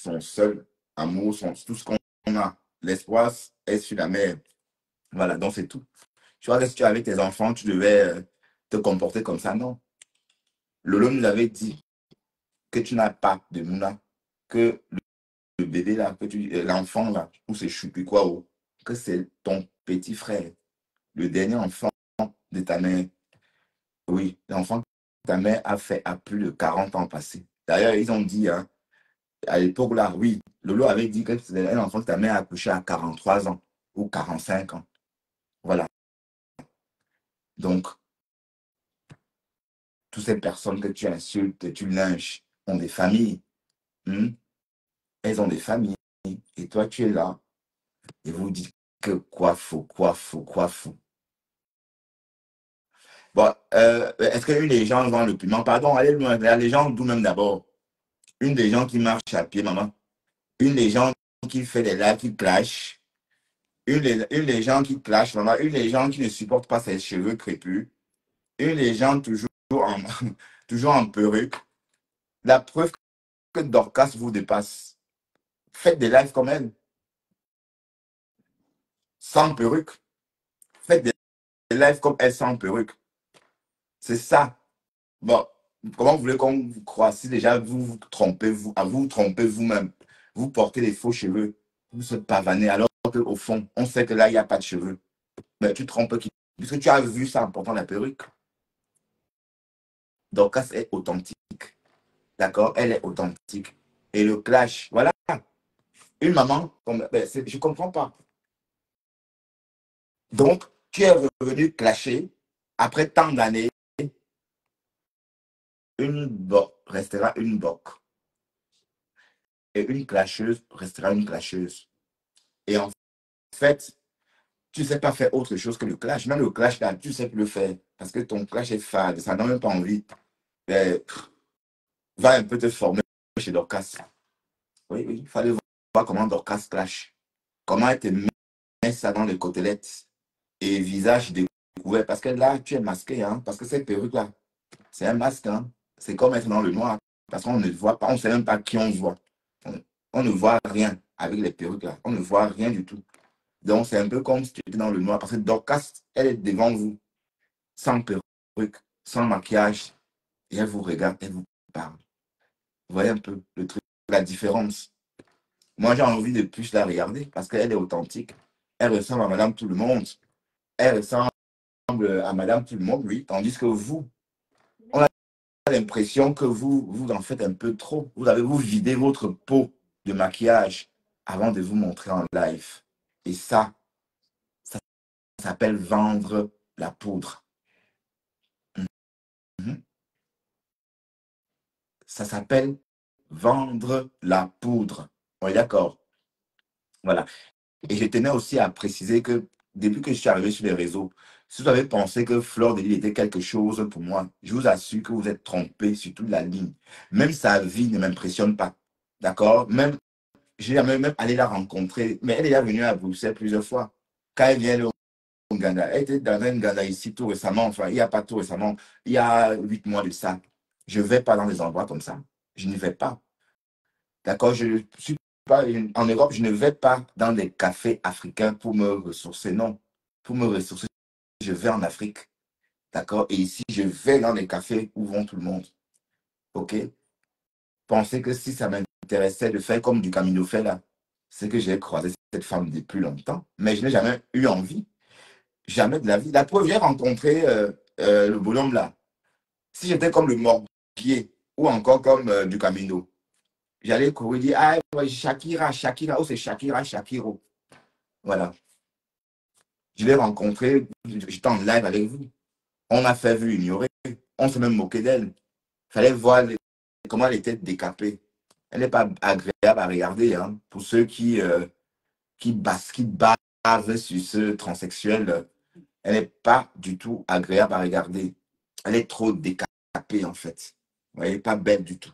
son seul amour, tout ce qu'on a. L'espoir est sur la mère. Voilà, donc c'est tout. Tu vois, si tu es avec tes enfants, tu devais te comporter comme ça. Non. Lolo nous avait dit que tu n'as pas de Mouna, que le bébé là, l'enfant là, ou c'est choupi quoi, que c'est ton petit frère, le dernier enfant de ta mère. Oui, l'enfant que ta mère a fait à plus de 40 ans passés. D'ailleurs, ils ont dit, hein, à l'époque là, oui, Lolo avait dit que c'était un enfant que ta mère a accouché à 43 ans ou 45 ans. Voilà. Donc, toutes ces personnes que tu insultes, tu lynches, ont des familles. Hmm? Elles ont des familles. Et toi, tu es là. Et vous dites que quoi faux, quoi faux, quoi faux. Bon, est-ce qu'une des gens vend le piment? Pardon, allez loin. Les gens d'où même d'abord. Une des gens qui marche à pied, maman. Une des gens qui fait des lives, qui clash. Une des gens qui clash, maman. Une des gens qui ne supportent pas ses cheveux crépus. Une des gens en, toujours en perruque. La preuve que Dorcas vous dépasse. Faites des lives comme elle. Sans perruque. Faites des lives comme elle sans perruque. C'est ça. Bon, comment vous voulez qu'on vous croie si déjà vous vous trompez, vous trompez vous-même. Vous portez des faux cheveux. Vous êtes pavané alors qu'au fond, on sait que là, il n'y a pas de cheveux. Mais tu trompes qui? Puisque tu as vu ça en portant la perruque. Donc, ça, c'est authentique. D'accord? Elle est authentique. Et le clash, voilà. Une maman, je ne comprends pas. Donc, tu es revenu clasher après tant d'années. Une boc restera une boc. Et une clasheuse restera une clasheuse. Et en fait, tu ne sais pas faire autre chose que le clash. Même le clash, là, tu sais plus le faire. Parce que ton clash est fade. Ça n'a même pas envie. Mais, va un peu te former chez Dorcas. Oui, oui. Il fallait voir comment Dorcas clash. Comment elle te met ça dans les côtelettes. Et visage découvert. Parce que là, tu es masqué. Hein, parce que cette perruque-là, c'est un masque. Hein. C'est comme être dans le noir. Parce qu'on ne voit pas. On ne sait même pas qui on voit. On ne voit rien avec les perruques là. On ne voit rien du tout. Donc, c'est un peu comme si tu étais dans le noir. Parce que Dorcas, elle est devant vous, sans perruque, sans maquillage. Et elle vous regarde, elle vous parle. Vous voyez un peu le truc, la différence. Moi, j'ai envie de plus la regarder parce qu'elle est authentique. Elle ressemble à Madame Tout le Monde. Elle ressemble à Madame Tout le Monde, oui. Tandis que vous, on a l'impression que vous en faites un peu trop. Vous videz votre peau de maquillage avant de vous montrer en live. Et ça s'appelle vendre la poudre. Mhm. Ça s'appelle vendre la poudre. On est d'accord? Voilà. Et je tenais aussi à préciser que depuis que je suis arrivé sur les réseaux, si vous avez pensé que Fleur de Lys était quelque chose pour moi, je vous assure que vous êtes trompé sur toute la ligne. Même sa vie ne m'impressionne pas. D'accord? Même, j'ai même allé la rencontrer, mais elle est déjà venue à Bruxelles plusieurs fois. Quand elle vient au Ghana, elle était dans un Ghana ici tout récemment, enfin, il n'y a pas tout récemment, il y a 8 mois de ça. Je ne vais pas dans des endroits comme ça. Je n'y vais pas. D'accord? Je suis pas en Europe, je ne vais pas dans des cafés africains pour me ressourcer. Non. Pour me ressourcer, je vais en Afrique. D'accord? Et ici, je vais dans les cafés où vont tout le monde. OK? Pensez que si ça m'intéressait de faire comme du Camino fait là, c'est que j'ai croisé cette femme depuis longtemps, mais je n'ai jamais eu envie. Jamais de la vie. La preuve, j'ai rencontré le bonhomme là. Si j'étais comme le Morbier ou encore comme du Camino, j'allais courir dire, ah, ouais, Shakira, Shakira, oh, c'est Shakira, Shakiro. Voilà. Je l'ai rencontré, j'étais en live avec vous. On a fait vu ignorer. On s'est même moqué d'elle. Il fallait voir comment elle était décapée. Elle n'est pas agréable à regarder. Hein. Pour ceux qui basent sur ce transsexuel, elle n'est pas du tout agréable à regarder. Elle est trop décapée, en fait. Vous voyez, pas belle du tout.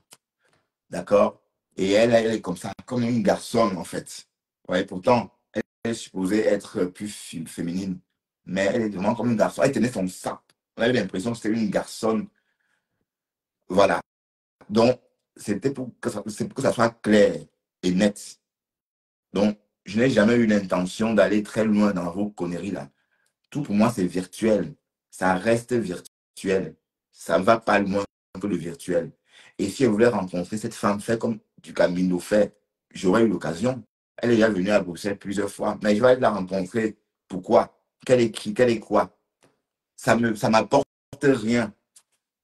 D'accord? Et elle est comme ça, comme une garçonne, en fait. Vous voyez, pourtant, elle est supposée être plus féminine. Mais elle est vraiment comme une garçon. Elle tenait son sac. On avait l'impression que c'était une garçonne. Voilà. Donc, c'était pour que ça soit clair et net. Donc, je n'ai jamais eu l'intention d'aller très loin dans vos conneries là. Tout pour moi, c'est virtuel. Ça reste virtuel. Ça ne va pas loin que le virtuel. Et si je voulais rencontrer cette femme, fait comme du Camino fait, j'aurais eu l'occasion. Elle est déjà venue à Bruxelles plusieurs fois, mais je vais aller la rencontrer. Pourquoi? Qu'elle est qui? Qu'elle est quoi? Ça m'apporte rien.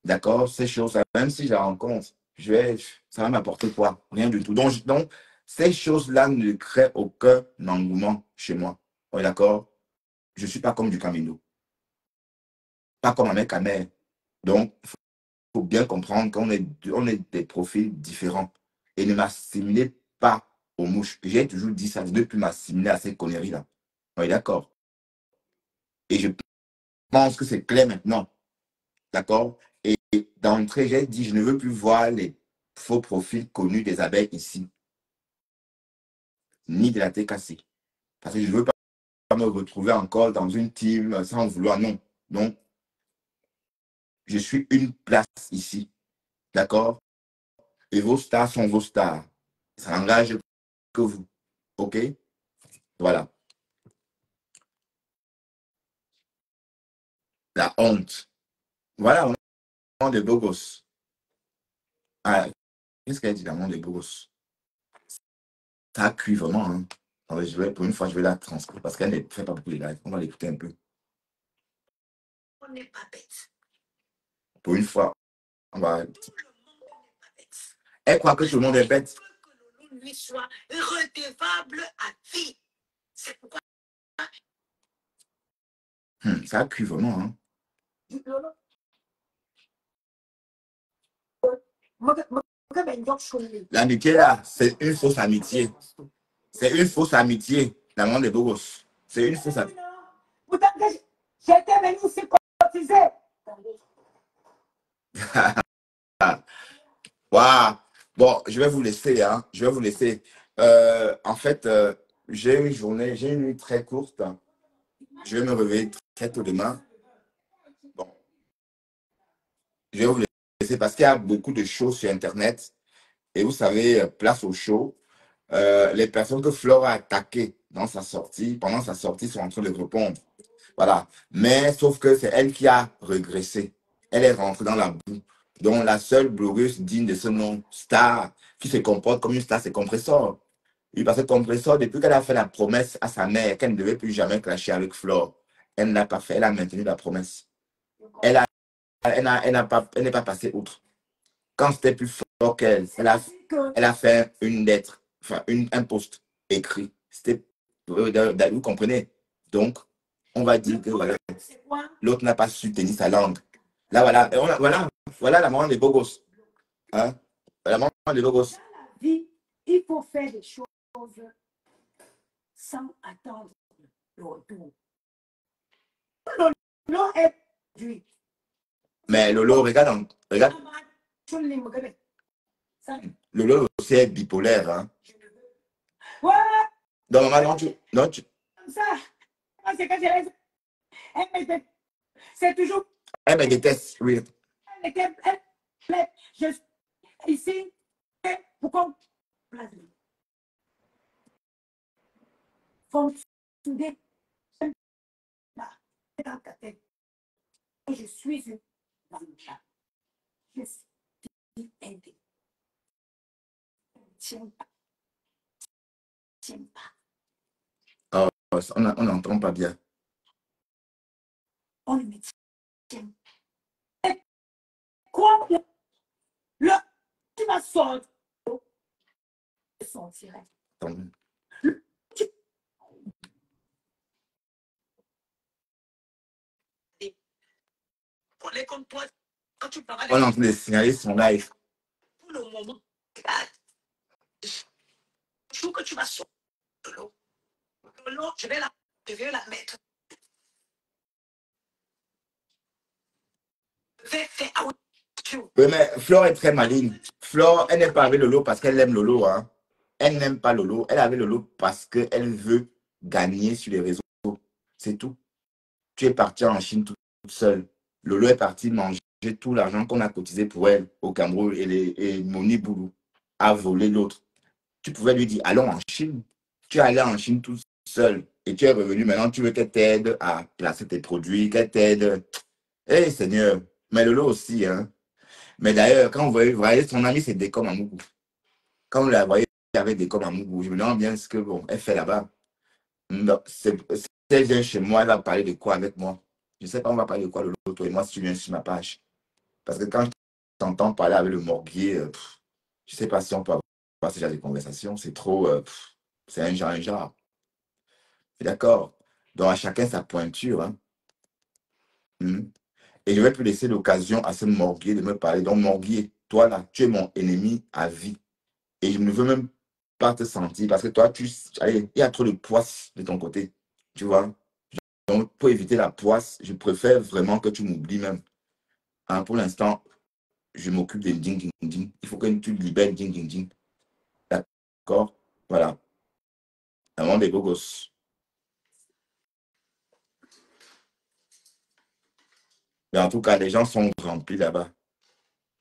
D'accord? Ces choses-là, même si je la rencontre, ça va m'apporter quoi? Rien du tout. Donc ces choses-là ne créent aucun engouement chez moi. Oui, d'accord? Je ne suis pas comme du Camino. Pas comme un mec à mère. Donc, il faut bien comprendre on est des profils différents. Et ne m'assimilez pas aux mouches. J'ai toujours dit ça, je ne veux plus m'assimiler à ces conneries-là. Oui, d'accord? Et je pense que c'est clair maintenant. D'accord? Et d'entrée, j'ai dit, je ne veux plus voir les faux profils connus des abeilles ici, ni de la TKC. Parce que je ne veux pas me retrouver encore dans une team sans vouloir, non. Donc, je suis une place ici. D'accord? Et vos stars sont vos stars. Ça n'engage que vous. OK? Voilà. La honte. Voilà, on a des beaux gosses. Ah, qu'est-ce qu'elle dit, la monde des beaux gosses? Ça cuit vraiment. Hein. Alors, pour une fois, je vais la transcrire parce qu'elle ne fait pas beaucoup de live. On va l'écouter un peu. On n'est pas bête. Pour une fois, on va. Elle croit que tout le monde est bête. Que le lui soit redevable à vie. C'est pourquoi. Ça cuit vraiment. Hein. L'amitié là, c'est une fausse amitié. C'est une fausse amitié, l'amour des beaux gosses. C'est une fausse amitié. J'étais venu ici cotiser. Waouh. Bon, je vais vous laisser. Hein. Je vais vous laisser. En fait, j'ai une nuit très courte. Je vais me réveiller très tôt demain. Bon, je vais vous laisser parce qu'il y a beaucoup de choses sur Internet. Et vous savez, place au show. Les personnes que Flore a attaquées dans sa sortie, pendant sa sortie, sont en train de répondre. Voilà. Mais sauf que c'est elle qui a régressé. Elle est rentrée dans la boue. Donc la seule blogueuse digne de ce nom, Star, qui se comporte comme une star, c'est Compressor. Oui, parce que Compressor, depuis qu'elle a fait la promesse à sa mère qu'elle ne devait plus jamais clasher avec Flore, elle ne l'a pas fait. Elle a maintenu la promesse. Elle n'est pas passée outre. Quand c'était plus fort qu'elle, elle a fait une lettre, enfin un post écrit. C'était, vous comprenez? Donc, on va dire que voilà, l'autre n'a pas su tenir sa langue. Là, voilà, voilà la maman des beaux gosses. Hein? La maman des beaux gosses. Dans la vie, il faut faire des choses sans attendre le retour. Lolo est produit. Mais Lolo, regarde, regarde. Lolo aussi est bipolaire. Hein. Ouais, Donc, maman, non, comme ça. C'est quand je c'est toujours. elle me déteste, oui. Je suis ici. Pourquoi? Fonctionner. Dans ta tête. Je suis une femme. Je suis aidée. Tiens pas. Tiens pas. Oh, on n'entend pas bien. On ne me tient. Quoi? Tu vas sortir. Je sentirai. Pour les comptes, toi, quand tu parles. On est en train de signaler son live. Pour le moment, je trouve que tu vas sortir de l'eau. L'eau, je vais la mettre. Je vais faire out. Oui, mais Flore est très maligne. Flore, elle n'est pas avec Lolo parce qu'elle aime Lolo. Hein. Elle n'aime pas Lolo. Elle est avec Lolo parce qu'elle veut gagner sur les réseaux. C'est tout. Tu es parti en Chine toute seule. Lolo est parti manger tout l'argent qu'on a cotisé pour elle au Cameroun et Moni Boulou a volé l'autre. Tu pouvais lui dire, allons en Chine. Tu es allé en Chine toute seule et tu es revenu. Maintenant, tu veux qu'elle t'aide à placer tes produits, qu'elle t'aide. Eh Seigneur, mais Lolo aussi, hein. Mais d'ailleurs, quand vous voyez son ami, c'est Décom à Mougou. Quand vous la voyez avec Décom à Mougou, je me demande bien ce que bon, elle fait là-bas. Si elle vient chez moi, elle va parler de quoi avec moi? Je ne sais pas, on va parler de quoi, Lolo, toi et moi, si tu viens sur ma page. Parce que quand je t'entends parler avec le morguier, je ne sais pas si on peut avoir ce genre de conversation. C'est trop. C'est un genre, un genre. D'accord? Donc, à chacun sa pointure. Hein. Et je vais plus laisser l'occasion à ce morguier de me parler. Donc, morguier, toi là, tu es mon ennemi à vie. Et je ne veux même pas te sentir parce que toi, allez, il y a trop de poisse de ton côté. Tu vois? Donc, pour éviter la poisse, je préfère vraiment que tu m'oublies même. Hein, pour l'instant, je m'occupe de ding, ding, ding. Il faut que tu libères ding, ding, ding. D'accord? Voilà. Avant des beaux gosses. Mais en tout cas, les gens sont remplis là-bas.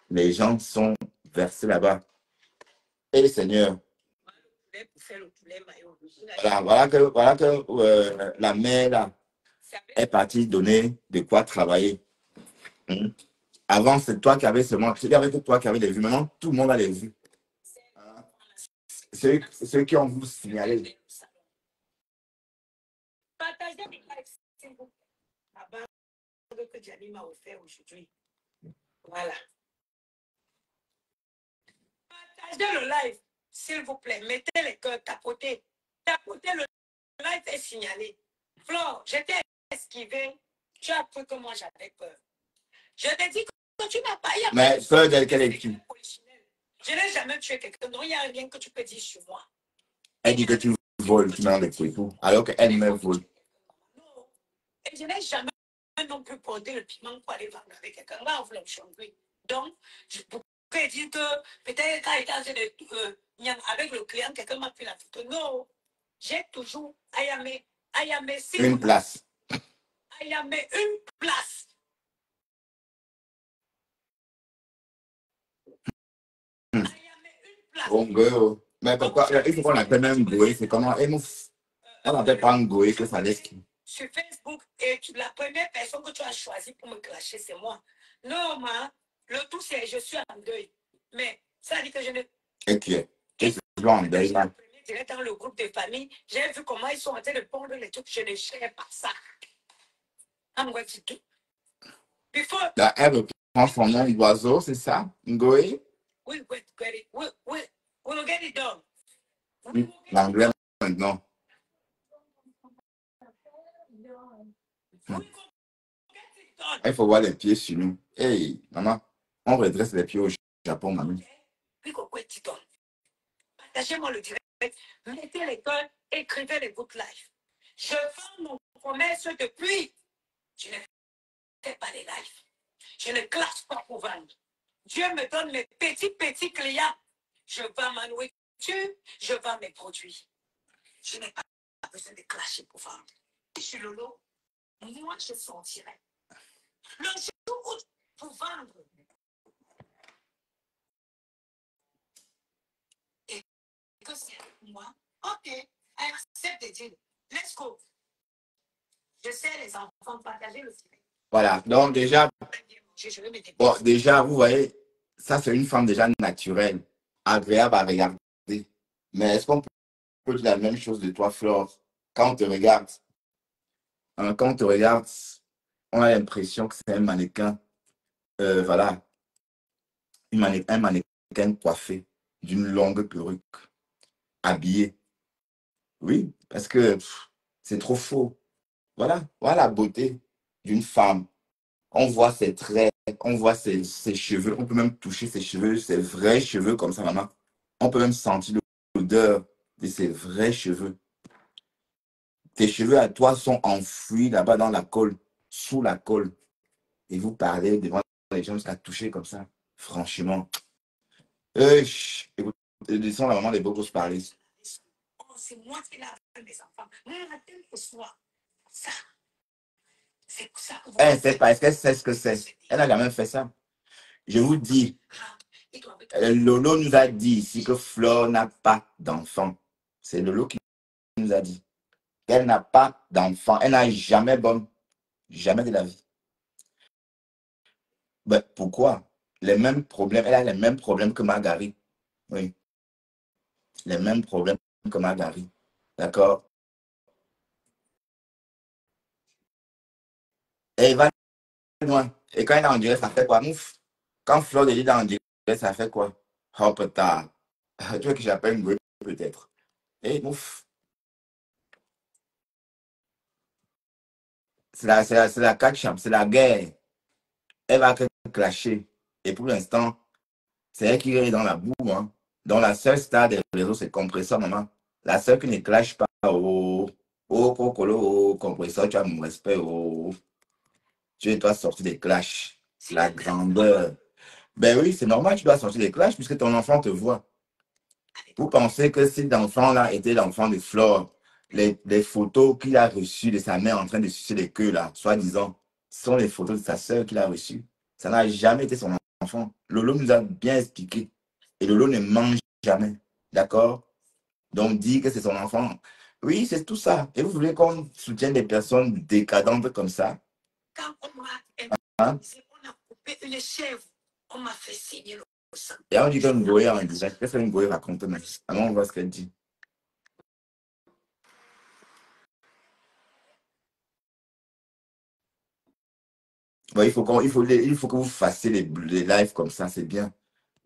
Les gens sont versés là-bas. Et Seigneur. Voilà que la mère là, est partie donner de quoi travailler. Avant, c'est toi qui avais seulement, il n'y avait que toi qui avais les vues. Maintenant, tout le monde a les vues. Ceux qui ont vous signalé. Partagez le live, s'il vous plaît. La barbe que Gianni m'a offert aujourd'hui. Voilà. Partagez le live, s'il vous plaît. Mettez les cœurs, tapotez. Tapotez, le live est signalé. Flore, j'étais esquivé. Tu as cru que moi j'avais peur. Je t'ai dit que tu n'as pas. Mais peur de quelle équipe? Je n'ai jamais tué quelqu'un. Donc il n'y a rien que tu peux dire sur moi. Elle dit que tu voles, tu mets avec tout. Alors qu'elle me vole. Non. Et je n'ai jamais non plus porté le piment pour aller vendre avec quelqu'un. Là, on voulait me changer. Donc, je pourrais dire que peut-être quand il était en train de avec le client, quelqu'un m'a pris la photo. Non. J'ai toujours ayamé une place. Ayamé une place. Bon, girl. Mais pourquoi? Il faut qu'on appelle même Goé. C'est comment? On n'appelle pas un Goé que ça laisse qui? Sur Facebook, et la première personne que tu as choisie pour me clasher, c'est moi. Non, le tout, c'est je suis en deuil. Mais ça dit que je ne. Et qui est? Qu'est-ce que tu veux en deuil là? Direct dans le groupe de famille, j'ai vu comment ils sont en train de pondre les trucs. Je ne sais pas ça. Là, elle prend son nom d'oiseau, c'est ça? Ngoé? Oui, we will get it done. L'anglais maintenant. Il faut voir les pieds sur nous. Hey, maman, on redresse les pieds au Japon, mamie. Partagez-moi le direct. Mettez les cœurs, écrivez les good life. Je vends mon commerce depuis Je ne fais pas des lives. Je ne classe pas pour vendre. Dieu me donne mes petits clients. Je vends ma nourriture, je vends mes produits. Je n'ai pas besoin de clasher pour vendre. Je suis Lolo. Moi, je sentirai. Le jour où pour vendre, et que c'est moi, ok, I accept the deal. Let's go. Je sais, les enfants, partager le film. Voilà, donc déjà, Je vais me débrouiller. bon, déjà, vous voyez, ça c'est une femme déjà naturelle, agréable à regarder. Mais est-ce qu'on peut dire la même chose de toi, Flore? Quand on te regarde, quand on te regarde, on a l'impression que c'est un mannequin, voilà, un mannequin coiffé d'une longue perruque, habillé. Oui, parce que c'est trop faux. Voilà, voilà la beauté d'une femme. On voit ses traits, on voit ses cheveux, on peut même toucher ses cheveux, ses vrais cheveux comme ça, maman. On peut même sentir l'odeur de ses vrais cheveux. Tes cheveux à toi sont enfouis là-bas dans la colle, sous la colle. Et vous parlez devant les gens jusqu'à toucher comme ça. Franchement. Écoute, laissons la maman des beaux gosses parler. Oh, c'est moi qui lave mes enfants. Moi, tel que soit. Ça, c'est ça que vous Elle ne sait pas, est-ce qu'elle sait ce que c'est? Elle n'a jamais fait ça. Je vous dis, Lolo nous a dit ici que Flore n'a pas d'enfant. C'est Lolo qui nous a dit qu'elle n'a pas d'enfant. Elle n'a jamais bonne. Jamais de la vie. Ben, pourquoi? Les mêmes problèmes. Elle a les mêmes problèmes que Marguerite. Oui. Les mêmes problèmes que Marguerite. D'accord? Et il va loin. Et quand elle est en direct, ça fait quoi? Mouf. Quand Flore est en direct, ça fait quoi? Hop, tard. Tu veux que j'appelle une peut-être. Et mouf. C'est la catch-up, c'est la guerre. Elle va que clasher. Et pour l'instant, c'est elle qui est dans la boue. Hein. Donc la seule star des réseaux, c'est Compresseur, maman. La seule qui ne clash pas. Oh, oh, Cocolo, oh, Compresseur, tu as mon respect. Oh, tu dois sortir des clashs. La grandeur. Ben oui, c'est normal, tu dois sortir des clashs puisque ton enfant te voit. Vous pensez que si l'enfant-là était l'enfant de Flore, les photos qu'il a reçues de sa mère en train de sucer les queues, là, soi-disant, sont les photos de sa sœur qu'il a reçues. Ça n'a jamais été son enfant. Lolo nous a bien expliqué. Et Lolo ne mange jamais. D'accord? Donc, dire que c'est son enfant. Oui, c'est tout ça. Et vous voulez qu'on soutienne des personnes décadentes comme ça? Quand on m'a Hein? on a coupé une chèvre, on m'a fait signer le sang. Et on dit que Ngoé en direct. Qu'est-ce que Ngoé raconte maintenant? Alors, on voit ce qu'elle dit. Bon, il faut que vous fassiez les lives comme ça, c'est bien.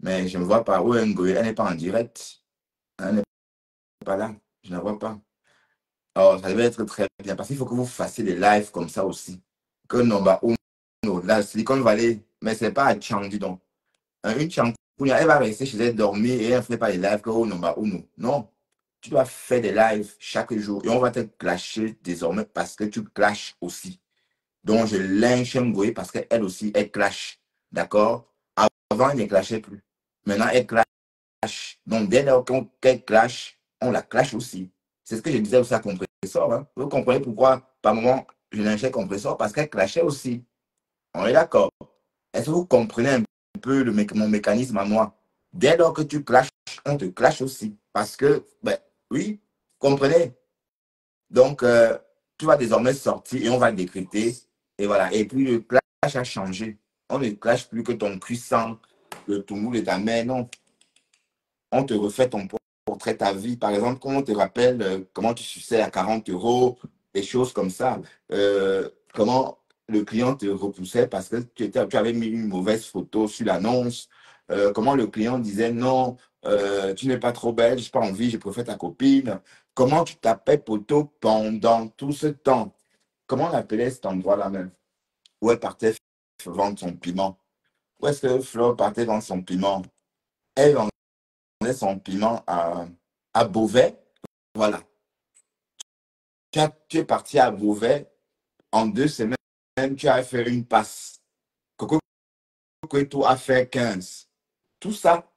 Mais je ne vois pas où Ngoé. Elle n'est pas en direct. Elle n'est pas là. Je ne la vois pas. Alors, ça devait être très bien. Parce qu'il faut que vous fassiez des lives comme ça aussi. Que Nomba Uno, la Silicon Valley, mais ce n'est pas à Changi donc. Une Champounia, elle va rester chez elle dormir et elle ne fait pas les lives que Nomba Uno. Non. Tu dois faire des lives chaque jour et on va te clasher désormais parce que tu clashes aussi. Donc, je lynche Ngoé parce qu'elle aussi, elle clash. D'accord? Avant, elle ne clashait plus. Maintenant, elle clash. Donc, dès lors qu'elle clash, on la clash aussi. C'est ce que je disais aussi à Compresseur. Hein. Vous comprenez pourquoi, par moment, je lynchais Compresseur? Parce qu'elle clashait aussi. On est d'accord. Est-ce que vous comprenez un peu mon mécanisme à moi? Dès lors que tu clashes, on te clash aussi. Parce que, ben, oui, comprenez? Donc, tu vas désormais sortir et on va décréter. Et voilà. Et puis, le clash a changé. On ne clash plus que ton cuisson, le toumou de ta mère. Non. On te refait ton portrait, ta vie. Par exemple, quand on te rappelle comment tu suçais à 40 euros, des choses comme ça. Comment le client te repoussait parce que tu avais mis une mauvaise photo sur l'annonce. Comment le client disait non, tu n'es pas trop belle, je n'ai pas envie, je préfère ta copine. Comment tu tapais poteau pendant tout ce temps? Comment on appelait cet endroit-là même? Où elle partait vendre son piment? Où est-ce que Flore partait vendre son piment? Elle vendait son piment à Beauvais. Voilà. Tu es parti à Beauvais en 2 semaines. tu as fait une passe. Coco Cueto a fait 15. Tout ça,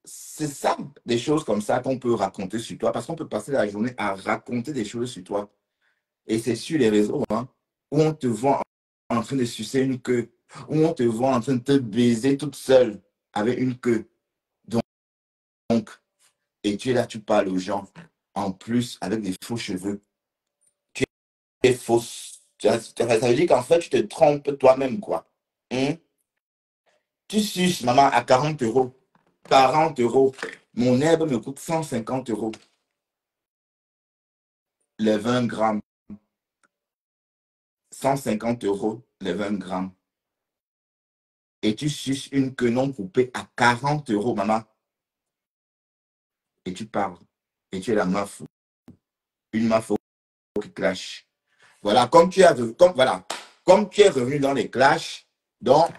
c'est ça, des choses comme ça qu'on peut raconter sur toi, parce qu'on peut passer la journée à raconter des choses sur toi. Et c'est sur les réseaux, hein, où on te voit en train de sucer une queue, où on te voit en train de te baiser toute seule avec une queue. Donc, et tu es là, tu parles aux gens, en plus avec des faux cheveux. Tu es fausse. Ça veut dire qu'en fait, tu te trompes toi-même, quoi. Hein? Tu suces, maman, à 40 euros. 40 euros. Mon herbe me coûte 150 euros. Les 20 grammes. 150 euros, les 20 grammes. Et tu suces une queue non coupée à 40 euros, maman. Et tu parles. Et tu es la meuf. Une meuf qui clash. Voilà, comme tu es revenu dans les clashs, donc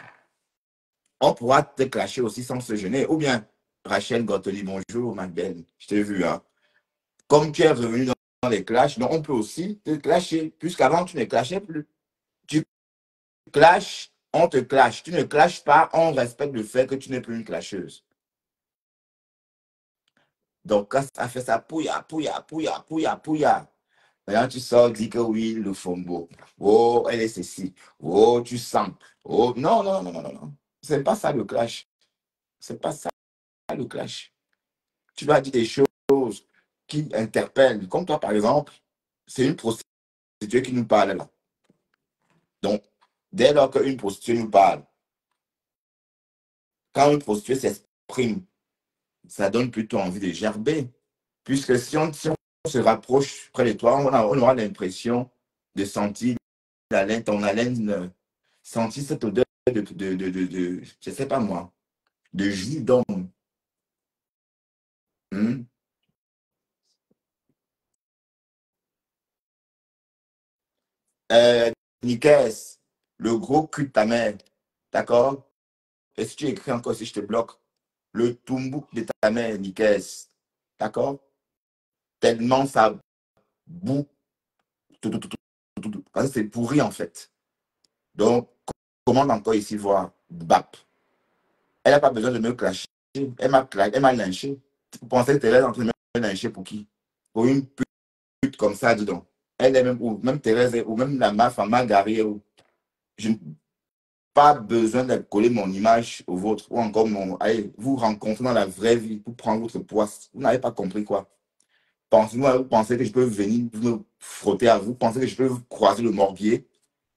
on pourra te clasher aussi sans se gêner. Ou bien, Rachel Gottoli, bonjour, ma belle. Je t'ai vu, hein. Comme tu es revenu dans les clashs, donc on peut aussi te clasher. Puisqu'avant, tu ne clashais plus. Tu clashes, on te clash. Tu ne clashes pas, on respecte le fait que tu n'es plus une clasheuse. Donc, quand ça fait ça, pouya, pouya, pouya, pouya, pouya. Maintenant, tu sors, dis que oui, le fombo. Oh, elle est ceci. Oh, tu sens. Oh, non, non, non, non, non, non. C'est pas ça le clash. C'est pas ça le clash. Tu vas dire des choses qui interpellent. Comme toi, par exemple, c'est une prostituée qui nous parle là. Donc, dès lors qu'une prostituée nous parle, quand une prostituée s'exprime, ça donne plutôt envie de gerber. Puisque si on se rapproche près de toi, on aura l'impression de sentir ton haleine, sentir cette odeur de je sais pas moi, de jus d'homme. Hmm? Nikes, le gros cul de ta mère, d'accord? Et si tu écris encore, si je te bloque, le tumbouk de ta mère, Nikes, d'accord? Tellement ça boue, parce que c'est pourri en fait. Donc, comment encore ici voir BAP? Elle n'a pas besoin de me clasher. Elle m'a lynché. Vous pensez que Thérèse est en train de me lyncher pour qui? Pour une pute comme ça, dis donc. Elle est même, ou même Thérèse, ou même la meuf en Margaret, je n'ai pas besoin de coller mon image au vôtre, ou encore allez, vous rencontrer dans la vraie vie pour prendre votre poisse. Vous n'avez pas compris quoi? Vous pensez que je peux venir me frotter à vous? Pensez que je peux vous croiser le morbier,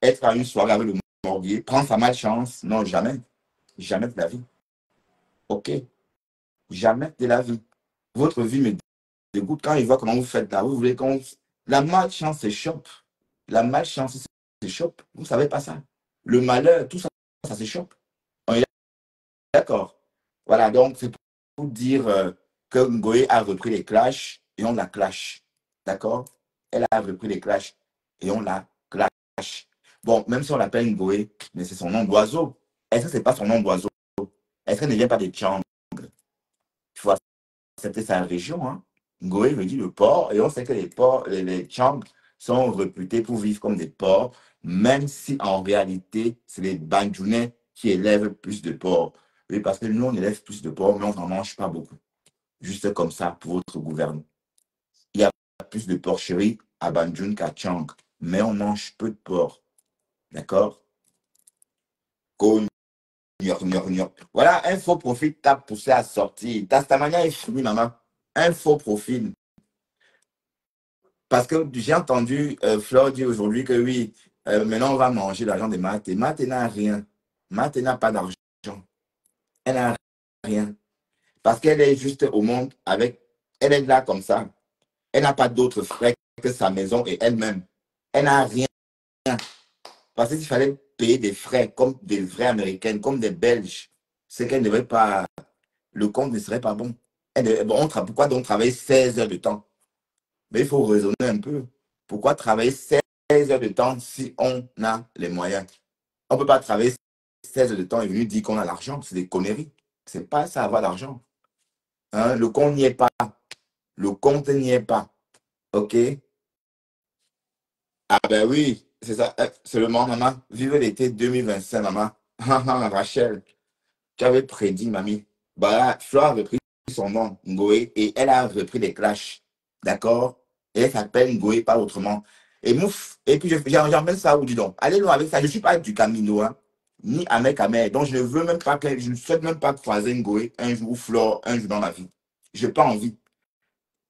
être à une soirée avec le morbier, prendre sa malchance? Non, jamais. Jamais de la vie. OK? Jamais de la vie. Votre vie me dégoûte quand il voit comment vous faites là. Vous voulez qu'on... La malchance s'échoppe. La malchance s'échoppe. Vous ne savez pas ça. Le malheur, tout ça, ça s'échoppe. On est d'accord. Voilà, donc c'est pour dire que Ngoé a repris les clashs et on la clash. D'accord? Elle a repris les clashs et on la clash. Bon, même si on l'appelle Ngoé, mais c'est son nom d'oiseau. Est-ce que ce n'est pas son nom d'oiseau? Est-ce qu'elle ne vient pas des Tchang? Il faut accepter sa région. Hein. Ngoé veut dire le porc, et on sait que les porcs, les Tchang sont réputés pour vivre comme des porcs, même si en réalité, c'est les Bandjounais qui élèvent plus de porcs. Oui, parce que nous, on élève plus de porcs, mais on n'en mange pas beaucoup. Juste comme ça, pour votre gouvernement. Il y a plus de porcheries à Bandjoun qu'à Tchang, mais on mange peu de porc. D'accord? Voilà, un faux profil t'a poussé à sortir. Ta manière est finie, maman. Un faux profil. Parce que j'ai entendu Flore dire aujourd'hui que oui, maintenant on va manger l'argent de Maté. Maté n'a rien. Maté n'a pas d'argent. Elle n'a rien. Parce qu'elle est juste au monde avec. Elle est là comme ça. Elle n'a pas d'autres frais que sa maison et elle-même. Elle n'a rien. Parce qu'il fallait payer des frais comme des vraies Américaines, comme des Belges. C'est qu'elle ne devait pas. Le compte ne serait pas bon. Pourquoi donc travailler 16 heures de temps? Mais il faut raisonner un peu. Pourquoi travailler 16 heures de temps si on a les moyens? On ne peut pas travailler 16 heures de temps et venir dire qu'on a l'argent. C'est des conneries. C'est pas ça, avoir l'argent. Hein? Le compte n'y est pas. Le compte n'y est pas. OK? Ah ben oui. C'est ça, seulement, maman. Vive l'été 2025, maman. Rachel, tu avais prédit, mamie. Bah là, Flo a repris son nom, Ngoé, et elle a repris les clashs. D'accord? Et elle s'appelle Ngoé, pas autrement. Et mouf, et puis j'emmène ça où, dis donc. Allez loin avec ça. Je ne suis pas du Camino, hein, ni Ahmed Ahmed. Donc je ne veux même pas je ne souhaite même pas croiser Ngoé un jour ou Flo un jour dans ma vie. Je n'ai pas envie.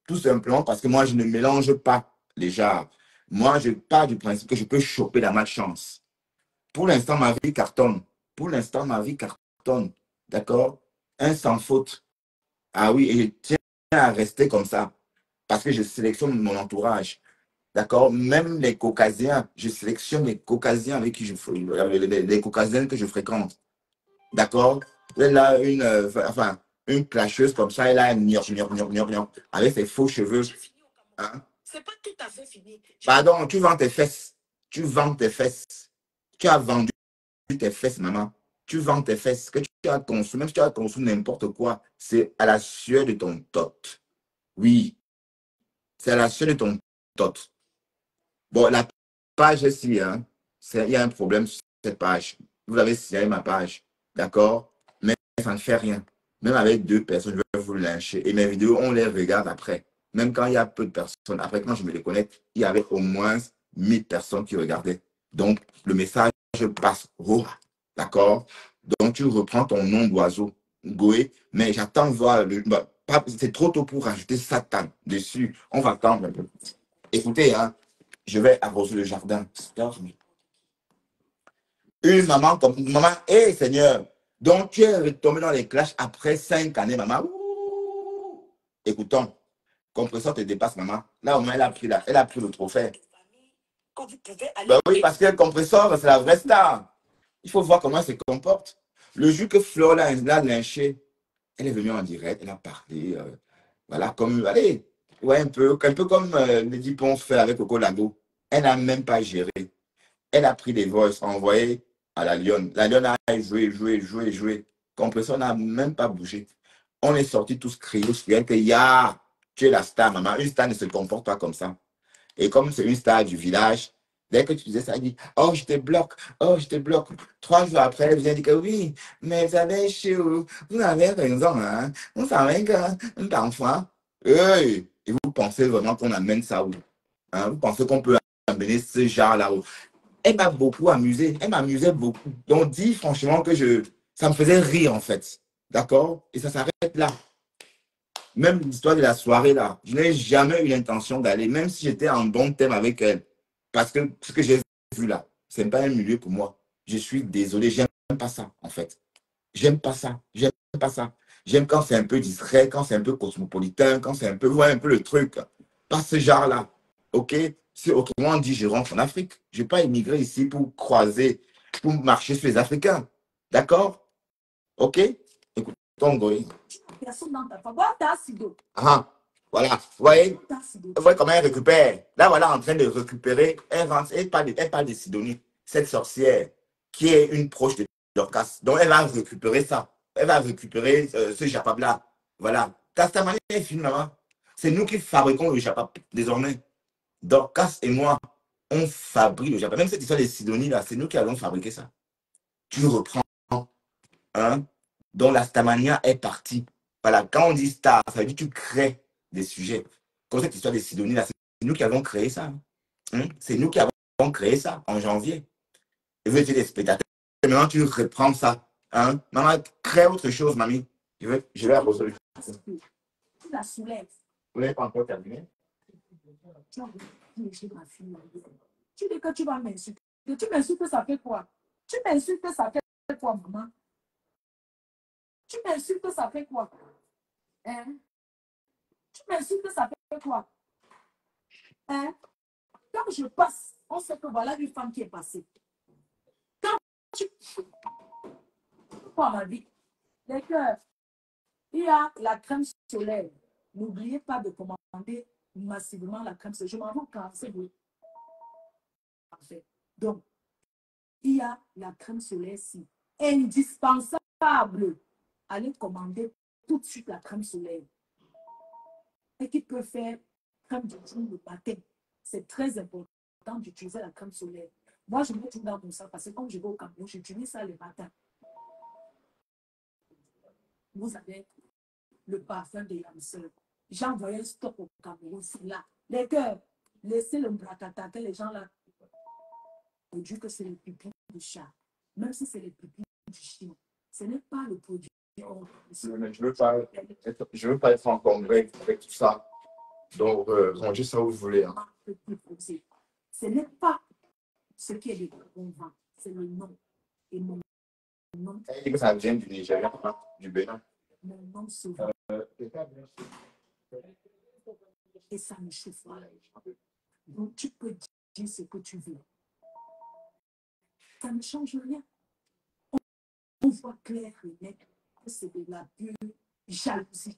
Tout simplement parce que moi, je ne mélange pas les genres. Moi, je pars du principe que je peux choper la malchance. Pour l'instant, ma vie cartonne. Pour l'instant, ma vie cartonne. D'accord? Un sans faute. Ah oui, et je tiens à rester comme ça. Parce que je sélectionne mon entourage. D'accord? Même les caucasiens, je sélectionne les caucasiens avec qui les caucasiennes que je fréquente. D'accord? Elle a une clasheuse comme ça, elle a un avec ses faux cheveux. Hein? C'est pas tout à fait fini. Pardon, tu vends tes fesses. Tu vends tes fesses. Tu as vendu tes fesses, maman. Tu vends tes fesses. Que tu as conçu, même si tu as conçu n'importe quoi, c'est à la sueur de ton tot. Oui, c'est à la sueur de ton tot. Bon, la page ici, hein, il y a un problème sur cette page. Vous avez signalé ma page. D'accord? Mais ça ne fait rien. Même avec 2 personnes, je vais vous lyncher. Et mes vidéos, on les regarde après. Même quand il y a peu de personnes. Après, quand je me les connecte, il y avait au moins 1000 personnes qui regardaient. Donc, le message passe haut. D'accord? Donc, tu reprends ton nom d'oiseau, Goé, mais j'attends voir c'est trop tôt pour rajouter Satan dessus. On va attendre un peu. Écoutez, hein, je vais arroser le jardin. Une maman comme maman, hé Seigneur, donc tu es retombé dans les clashs après 5 années, maman. Ouh. Écoutons, compresseur te dépasse, maman. Là, au moins, elle a pris le trophée. Quand vous pouvez aller. Ben oui, parce que le compresseur, c'est la vraie star. Il faut voir comment elle se comporte. Le jour que Flore l'a lynché, elle est venue en direct, elle a parlé. Voilà, comme, allez, ouais, un peu comme Lady Ponce fait avec Coco Lago. Elle n'a même pas géré. Elle a pris des voices envoyées à la Lyon. La Lyon a joué. Compresseur n'a même pas bougé. On est sortis tous crier sur elle que ya, tu es la star, maman. Une star ne se comporte pas comme ça. Et comme c'est une star du village, dès que tu disais ça, elle dit, oh, je te bloque, oh, je te bloque. 3 jours après, elle vient dire que oui, mais vous avez chaud, vous avez raison, hein. Vous savez que parfois, hey, et vous pensez vraiment qu'on amène ça où? Hein? Vous pensez qu'on peut amener ce genre-là où? Elle m'a beaucoup amusé, elle m'amusait beaucoup. Donc, dis franchement que ça me faisait rire en fait. D'accord? Et ça s'arrête là. Même l'histoire de la soirée là, je n'ai jamais eu l'intention d'aller, même si j'étais en bon thème avec elle. Parce que ce que j'ai vu là, ce n'est pas un milieu pour moi. Je suis désolé, j'aime pas ça en fait. J'aime pas ça, j'aime pas ça. J'aime quand c'est un peu discret, quand c'est un peu cosmopolitain, quand c'est un peu, voilà un peu le truc. Pas ce genre-là. OK? C'est autrement dit, je rentre en Afrique. Je ne vais pas immigrer ici pour croiser, pour marcher sur les Africains. D'accord? OK? Écoute, Goï. Personne dans ta famille. T'as Sido. Ah, voilà. Vous voyez? T'as Sido. Vous voyez comment elle récupère? Là, voilà, en train de récupérer. Elle parle de Sidonie, cette sorcière qui est une proche de Dorcas. Donc, elle va récupérer ça. Elle va récupérer ce japab-là. Voilà. Castamani est fini, maman. C'est nous qui fabriquons le japab désormais. Dorcas et moi, on fabrique le japab. Même cette histoire de Sidonie, là, c'est nous qui allons fabriquer ça. Tu reprends, hein? Donc, la Stamania est partie. Voilà. Quand on dit star, ça veut dire que tu crées des sujets. Comme cette histoire de Sidonie, là, c'est nous qui avons créé ça. Hein? C'est nous qui avons créé ça en janvier. Je veux dire des spectateurs. Et maintenant, tu reprends ça. Hein? Maman, crée autre chose, mamie. Je vais arroser le jardin. Tu la soulèves. Vous n'avez pas encore terminé? Tu dis que tu vas m'insulter. Tu m'insultes, ça fait quoi? Tu m'insultes, ça fait quoi, maman? Tu m'insultes, ça fait quoi? Hein? Tu m'insultes, ça fait quoi? Hein? Quand je passe, on sait que voilà une femme qui est passée. Quand tu... Quoi, ma vie? Les cœurs. Il y a la crème solaire. N'oubliez pas de commander massivement la crème solaire. Je m'en vais quand c'est vous. Donc, il y a la crème solaire ici. Indispensable. Allez commander tout de suite la crème solaire. Et qui peut faire crème du jour le matin. C'est très important d'utiliser la crème solaire. Moi, je mets tout dans mon sac parce que quand je vais au Cameroun, j'utilise ça le matin. Vous avez le parfum de Yamseur. J'ai envoyé un stock au Cameroun, c'est là. Les cœurs, laissez le bratata que les gens là. On dit que c'est le pipi du chat. Même si c'est le pipi du chien, ce n'est pas le produit. Mais je veux pas être en congrès avec tout ça. Donc, rangez ça où vous voulez. Hein. Ce n'est pas ce qui est le bon vent, c'est le nom. Et mon nom. Elle dit que ça vient du Nigeria, hein, du Bénin. Mon nom se vend. Et ça me chauffe. Donc, tu peux dire ce que tu veux. Ça ne change rien. On voit clair et net que c'est de la pure jalousie.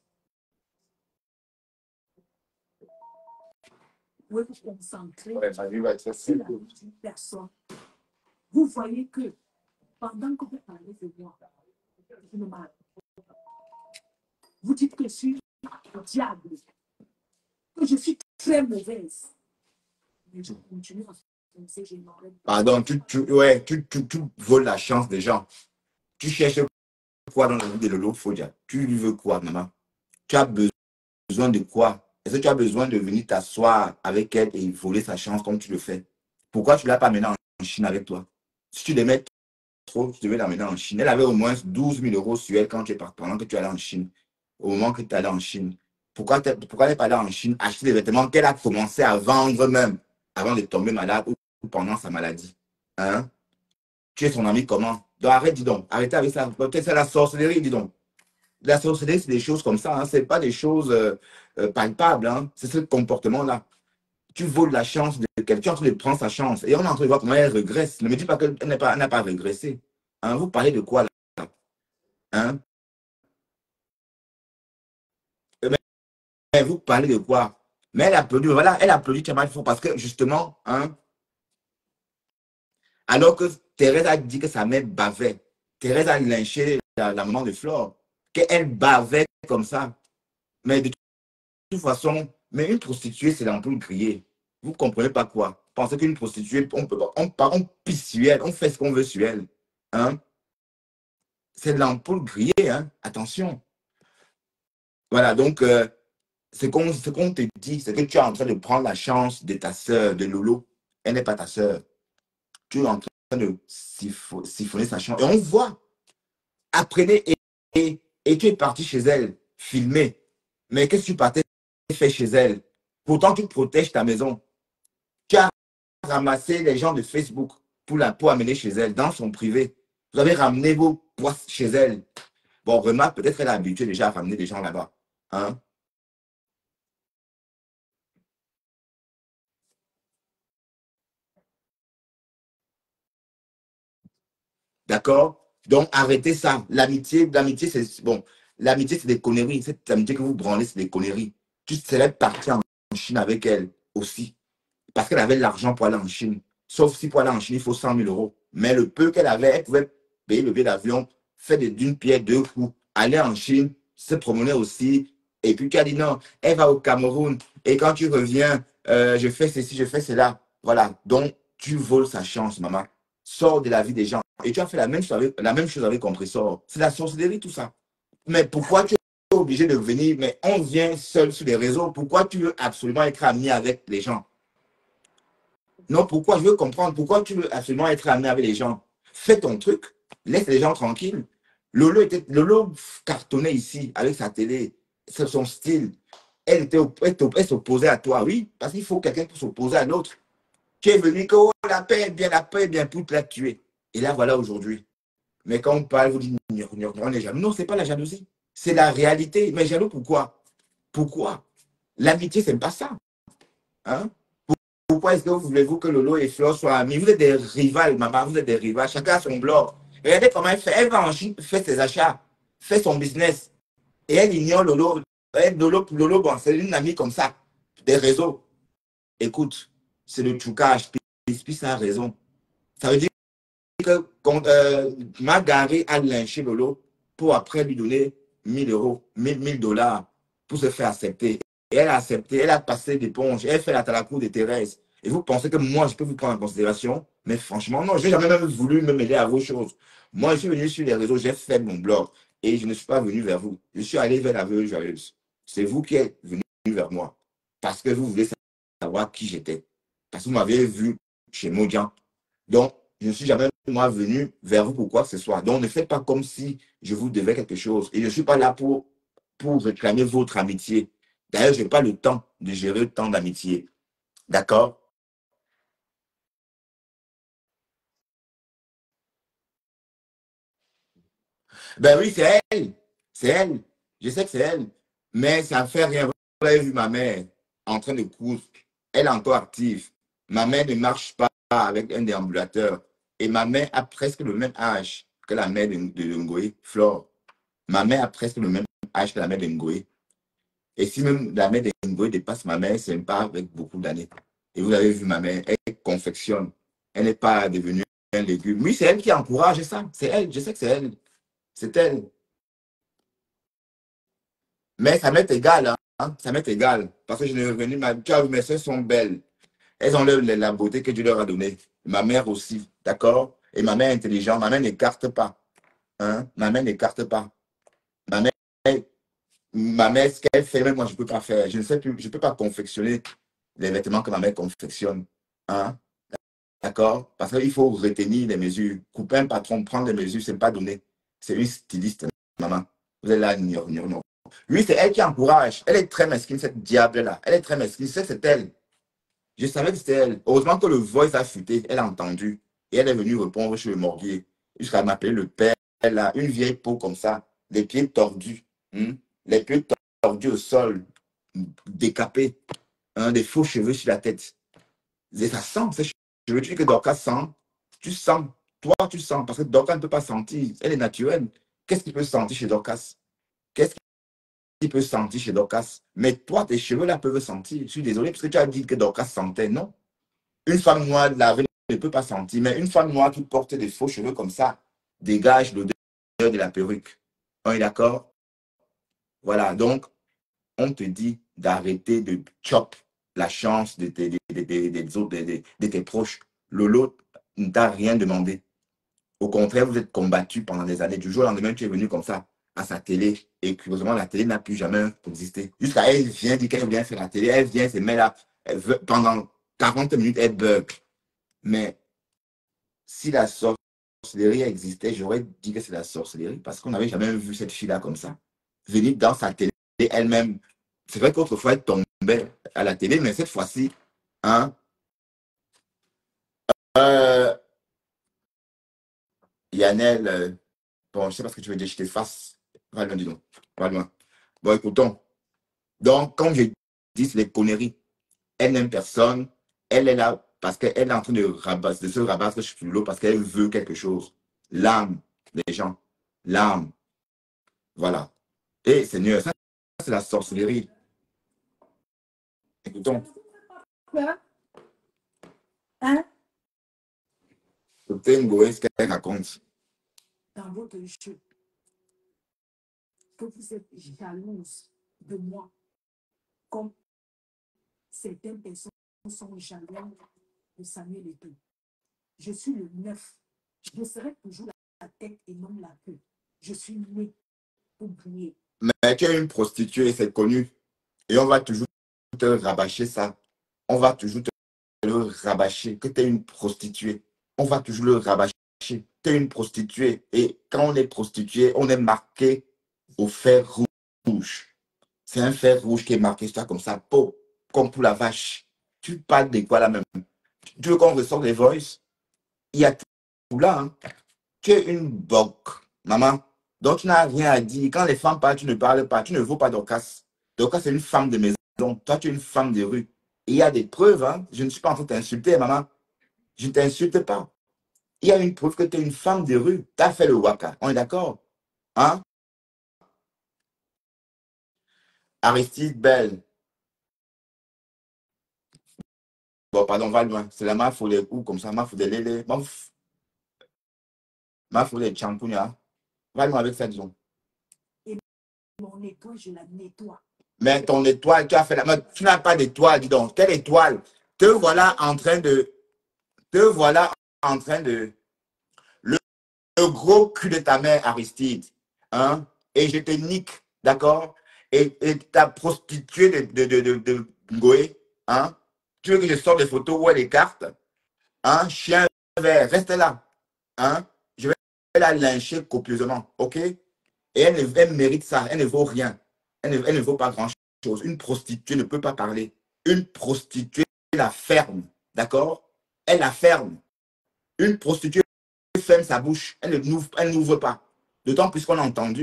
Vous vous concentrez sur la vie d'une personne. Vous voyez que pendant que vous parlez de moi, je me marre. Vous dites que je suis le diable, que je suis très mauvaise. Mais je continue à penser que j'ai une oreille. Pardon, tu voles la chance des gens. Tu cherches quoi dans la vie de Lolo Fodia? Tu lui veux quoi, maman? Tu as besoin de quoi? Est-ce que tu as besoin de venir t'asseoir avec elle et voler sa chance comme tu le fais? Pourquoi tu ne l'as pas mené en Chine avec toi? Si tu l'aimais trop, tu devais l'amener en Chine. Elle avait au moins 12 000 euros sur elle quand tu es parti, pendant que tu allais en Chine. Au moment que tu allais en Chine. Pourquoi elle n'est pas allée en Chine acheter des vêtements qu'elle a commencé à vendre même avant de tomber malade ou pendant sa maladie? Hein? Tu es son ami comment? Donc arrête, dis donc. Arrêtez avec ça. Peut-être c'est la sorcellerie, dis donc. La sorcellerie, c'est des choses comme ça. Hein. Ce n'est pas des choses palpables. Hein. C'est ce comportement-là. Tu voles la chance de quelqu'un, tu es en train de prendre sa chance. Et on est en train de voir comment elle régresse. Ne me dis pas qu'elle n'a pas régressé. Hein. Vous parlez de quoi là? Hein? Mais vous parlez de quoi? Mais elle applaudit, voilà, elle applaudit Tchama Fort parce que justement, hein, alors que Thérèse a dit que sa mère bavait, Thérèse a lynché la maman de Flore, qu'elle bavait comme ça. Mais de toute façon, mais une prostituée, c'est l'ampoule grillée. Vous ne comprenez pas quoi? Pensez qu'une prostituée, on pisse sur elle, on fait ce qu'on veut sur elle. Hein? C'est de l'ampoule grillée, hein? Attention. Voilà, donc, ce qu'on te dit, c'est que tu es en train de prendre la chance de ta soeur, de Lolo. Elle n'est pas ta soeur. Tu es en train de siphonner sa chance. Et on voit. Apprenez et tu es parti chez elle, filmer. Mais qu'est-ce que tu partais faire chez elle? Pourtant, tu protèges ta maison. Tu as ramassé les gens de Facebook pour amener chez elle, dans son privé. Vous avez ramené vos poisses chez elle. Bon, remarque, peut-être qu'elle a habitué déjà à ramener des gens là-bas. Hein? D'accord? Donc, arrêtez ça. L'amitié, c'est bon. L'amitié, c'est des conneries. Cette amitié que vous branlez, c'est des conneries. Tu serais parti en Chine avec elle aussi. Parce qu'elle avait l'argent pour aller en Chine. Sauf si pour aller en Chine, il faut 100 000 euros. Mais le peu qu'elle avait, elle pouvait payer le billet d'avion, faire d'une pierre deux coups, aller en Chine, se promener aussi. Et puis tu as dit non, elle va au Cameroun. Et quand tu reviens, je fais ceci, je fais cela. Voilà. Donc, tu voles sa chance, maman. Sors de la vie des gens. Et tu as fait la même chose avec Compressor. C'est la sorcellerie, tout ça. Mais pourquoi tu es obligé de venir? Mais on vient seul sur les réseaux. Pourquoi tu veux absolument être ami avec les gens? Non, pourquoi? Je veux comprendre. Pourquoi tu veux absolument être ami avec les gens? Fais ton truc. Laisse les gens tranquilles. Lolo cartonnait ici avec sa télé. C'est son style. Elle s'opposait à toi, oui, parce qu'il faut quelqu'un pour s'opposer à l'autre. Tu es venu que oh, la paix est bien, pour te la tuer. Et là, voilà aujourd'hui. Mais quand on parle, vous dites, on est jaloux. Non, ce n'est pas la jalousie. C'est la réalité. Mais jaloux, pourquoi? Pourquoi? L'amitié, ce n'est pas ça. Hein? Pourquoi est-ce que voulez-vous que Lolo et Flore soient amis? Vous êtes des rivales, maman, vous êtes des rivales. Chacun a son blog. Regardez comment elle fait. Elle va en Chine, fait ses achats, fait son business. Et elle ignore Lolo. Lolo, bon, c'est une amie comme ça. Des réseaux. Écoute, c'est le trucage. Puis ça a raison. Ça veut dire que Margarine a lynché Lolo pour après lui donner 1 000 euros, 1000 dollars pour se faire accepter. Et elle a accepté, elle a passé l'éponge, elle fait la cour de Thérèse. Et vous pensez que moi, je peux vous prendre en considération? Mais franchement, non, je n'ai jamais même voulu me mêler à vos choses. Moi, je suis venu sur les réseaux, j'ai fait mon blog et je ne suis pas venu vers vous. Je suis allé vers la veuve joyeuse. C'est vous qui êtes venu vers moi parce que vous voulez savoir qui j'étais. Parce que vous m'avez vu chez Modian. Donc, je ne suis jamais, moi, venu vers vous pour quoi que ce soit. Donc, ne faites pas comme si je vous devais quelque chose. Et je ne suis pas là pour réclamer votre amitié. D'ailleurs, je n'ai pas le temps de gérer tant d'amitié. D'accord? Ben oui, c'est elle. C'est elle. Je sais que c'est elle. Mais ça ne fait rien. Vous avez vu ma mère en train de coudre. Elle est encore active. Ma mère ne marche pas avec un déambulateur. Et ma mère a presque le même âge que la mère de Ngoé, Flore. Ma mère a presque le même âge que la mère de Ngoé. Et si même la mère de Ngoé dépasse ma mère, c'est pas avec beaucoup d'années. Et vous avez vu ma mère, elle confectionne. Elle n'est pas devenue un légume. Oui, c'est elle qui encourage ça. C'est elle. Je sais que c'est elle. C'est elle. Mais ça m'est égal, hein. Ça m'est égal. Parce que je n'ai revenu, mes soeurs sont belles. Elles ont la beauté que Dieu leur a donnée. Ma mère aussi, d'accord? Et ma mère est intelligente. Ma mère n'écarte pas. Hein? Ma mère n'écarte pas. Ma mère, ce qu'elle fait, même moi, je ne peux pas faire. Je ne sais plus, je ne peux pas confectionner les vêtements que ma mère confectionne. Hein? D'accord? Parce qu'il faut retenir les mesures. Couper un patron, prendre les mesures, ce n'est pas donné. C'est une styliste, maman. Vous êtes là, non. Oui, c'est elle qui encourage. Elle est très mesquine, cette diable-là. Elle est très mesquine. C'est elle. Je savais que c'était elle. Heureusement que le voice a fuité. Elle a entendu. Et elle est venue répondre chez le morguier. Jusqu'à m'appeler le père. Elle a une vieille peau comme ça. Les pieds tordus. Les pieds tordus au sol. Décapés. Des faux cheveux sur la tête. Et ça sent. Ces cheveux, tu dis que Dorcas sent. Tu sens. Toi, tu sens. Parce que Dorcas ne peut pas sentir. Elle est naturelle. Qu'est-ce qu'il peut sentir chez Dorcas? Qu'est-ce qui peut sentir chez Dorcas? Mais toi, tes cheveux là peuvent sentir. Je suis désolé parce que tu as dit que Dorcas sentait. Non. Une femme noire lavée ne peut pas sentir. Mais une femme noire qui porte des faux cheveux comme ça dégage l'odeur de la perruque. On est d'accord? Voilà. Donc, on te dit d'arrêter de chop la chance des autres, de tes proches. Lolo ne t'a rien demandé. Au contraire, vous êtes combattus pendant des années. Du jour au lendemain, tu es venu comme ça à sa télé. Et curieusement, la télé n'a plus jamais existé. Jusqu'à elle vient dire qu'elle vient faire la télé. Elle vient, se met là. Pendant 40 minutes, elle bug. Mais si la sorcellerie existait, j'aurais dit que c'est la sorcellerie. Parce qu'on n'avait jamais vu cette fille-là comme ça. Venir dans sa télé elle-même. C'est vrai qu'autrefois, elle tombait à la télé, mais cette fois-ci, hein, Yannel, bon, je ne sais pas ce que tu veux dire, je t'efface. Va loin, dis donc. Va loin. Bon, écoutons. Donc, comme je dis, c'est des conneries. Elle n'aime personne. Elle est là parce qu'elle est en train de se rabattre sur l'eau parce qu'elle veut quelque chose. L'âme des gens. L'âme. Voilà. Et Seigneur, ça, c'est la sorcellerie. Écoutons. Quoi? Hein? Écoutez Ngoé, ce qu'elle raconte. Dans votre jeu, que vous êtes jalouse de moi, comme certaines personnes sont jalouses de Samuel et tout. Je suis le 9. Je serai toujours la tête et non la queue. Je suis né pour briller. Mais tu es une prostituée, c'est connu. Et on va toujours te rabâcher ça. On va toujours te le rabâcher que tu es une prostituée. On va toujours le rabâcher. Tu es une prostituée. Et quand on est prostituée, on est marqué au fer rouge. C'est un fer rouge qui est marqué ça comme ça, peau, comme pour la vache. Tu parles de quoi là même? Tu veux qu'on ressorte les voices? Il y a tout là. Hein? Tu es une boque, maman. Donc tu n'as rien à dire. Quand les femmes parlent, tu ne parles pas. Tu ne vaux pas Dorcas. Dorcas, c'est une femme de maison. Toi, tu es une femme de rue. Et il y a des preuves. Hein? Je ne suis pas en train de t'insulter, maman. Je ne t'insulte pas. Il y a une preuve que tu es une femme de rue. Tu as fait le waka. On est d'accord? Hein? Aristide Belle. Bon, pardon, va loin. C'est la mafia des coups comme ça. Mafia des lélés. Mafia des champignons. Va loin avec ça, disons. Et mon étoile, je la nettoie. Mais ton étoile, tu as fait la main. Tu n'as pas d'étoile, dis donc. Quelle étoile? te voilà en train de, te voilà en train de, le gros cul de ta mère, Aristide, hein, et je te nique, d'accord? Et ta prostituée de Ngoé, hein, tu veux que je sorte des photos où elle est carte, hein, chien vert, reste là, hein, je vais la lyncher copieusement, ok? Et elle mérite ça, elle ne vaut rien, elle ne vaut pas grand-chose. Une prostituée ne peut pas parler. Une prostituée la ferme, d'accord? Elle la ferme. Une prostituée ferme sa bouche, elle n'ouvre pas. D'autant plus qu'on a entendu,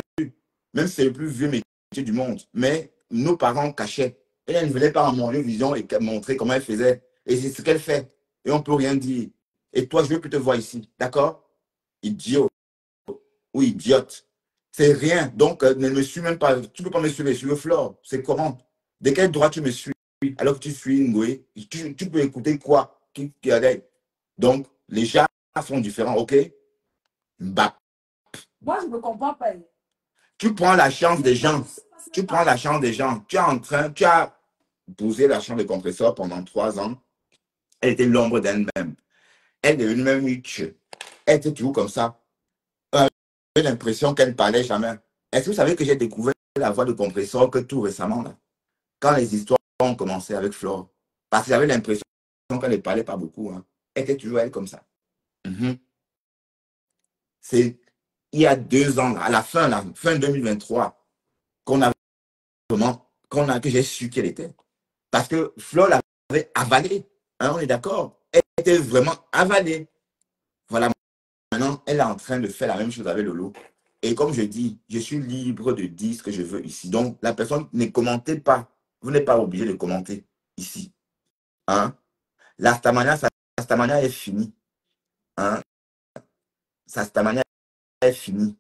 même si c'est le plus vieux métier du monde, mais nos parents cachaient. Et elle ne voulait pas en montrer vision et montrer comment elle faisait. Et c'est ce qu'elle fait. Et on ne peut rien dire. Et toi, je veux plus te voir ici. D'accord? Idiot. Ou idiote. C'est rien. Donc, ne me suis même pas. Tu ne peux pas me suivre sur le Flore. C'est comment? De quel droit tu me suis alors que tu suis Ngoé? Tu peux écouter quoi? Donc, les gens sont différents, ok? Bah, Moi, je ne me comprends pas. tu prends la chance des gens. Tu prends la chance des gens. Tu as bousé la chambre de compresseur pendant 3 ans. Elle était l'ombre d'elle-même. Elle est une-même riche. Elle était toujours comme ça. J'ai l'impression qu'elle ne parlait jamais. Est-ce que vous savez que j'ai découvert la voix de compresseur que tout récemment, là, quand les histoires ont commencé avec Flore? Parce que j'avais l'impression qu'elle ne parlait pas beaucoup. Hein. Elle était toujours elle comme ça. C'est il y a 2 ans, là, à la fin 2023, que j'ai su qu'elle était. Parce que Flore l'avait avalée. Hein, on est d'accord? Elle était vraiment avalée. Voilà. Maintenant, elle est en train de faire la même chose avec Lolo. Et comme je dis, je suis libre de dire ce que je veux ici. Donc, la personne, ne commentez pas. Vous n'êtes pas obligé de commenter ici. Hein? La Stamania est finie. Hein? Sa Stamania est finie.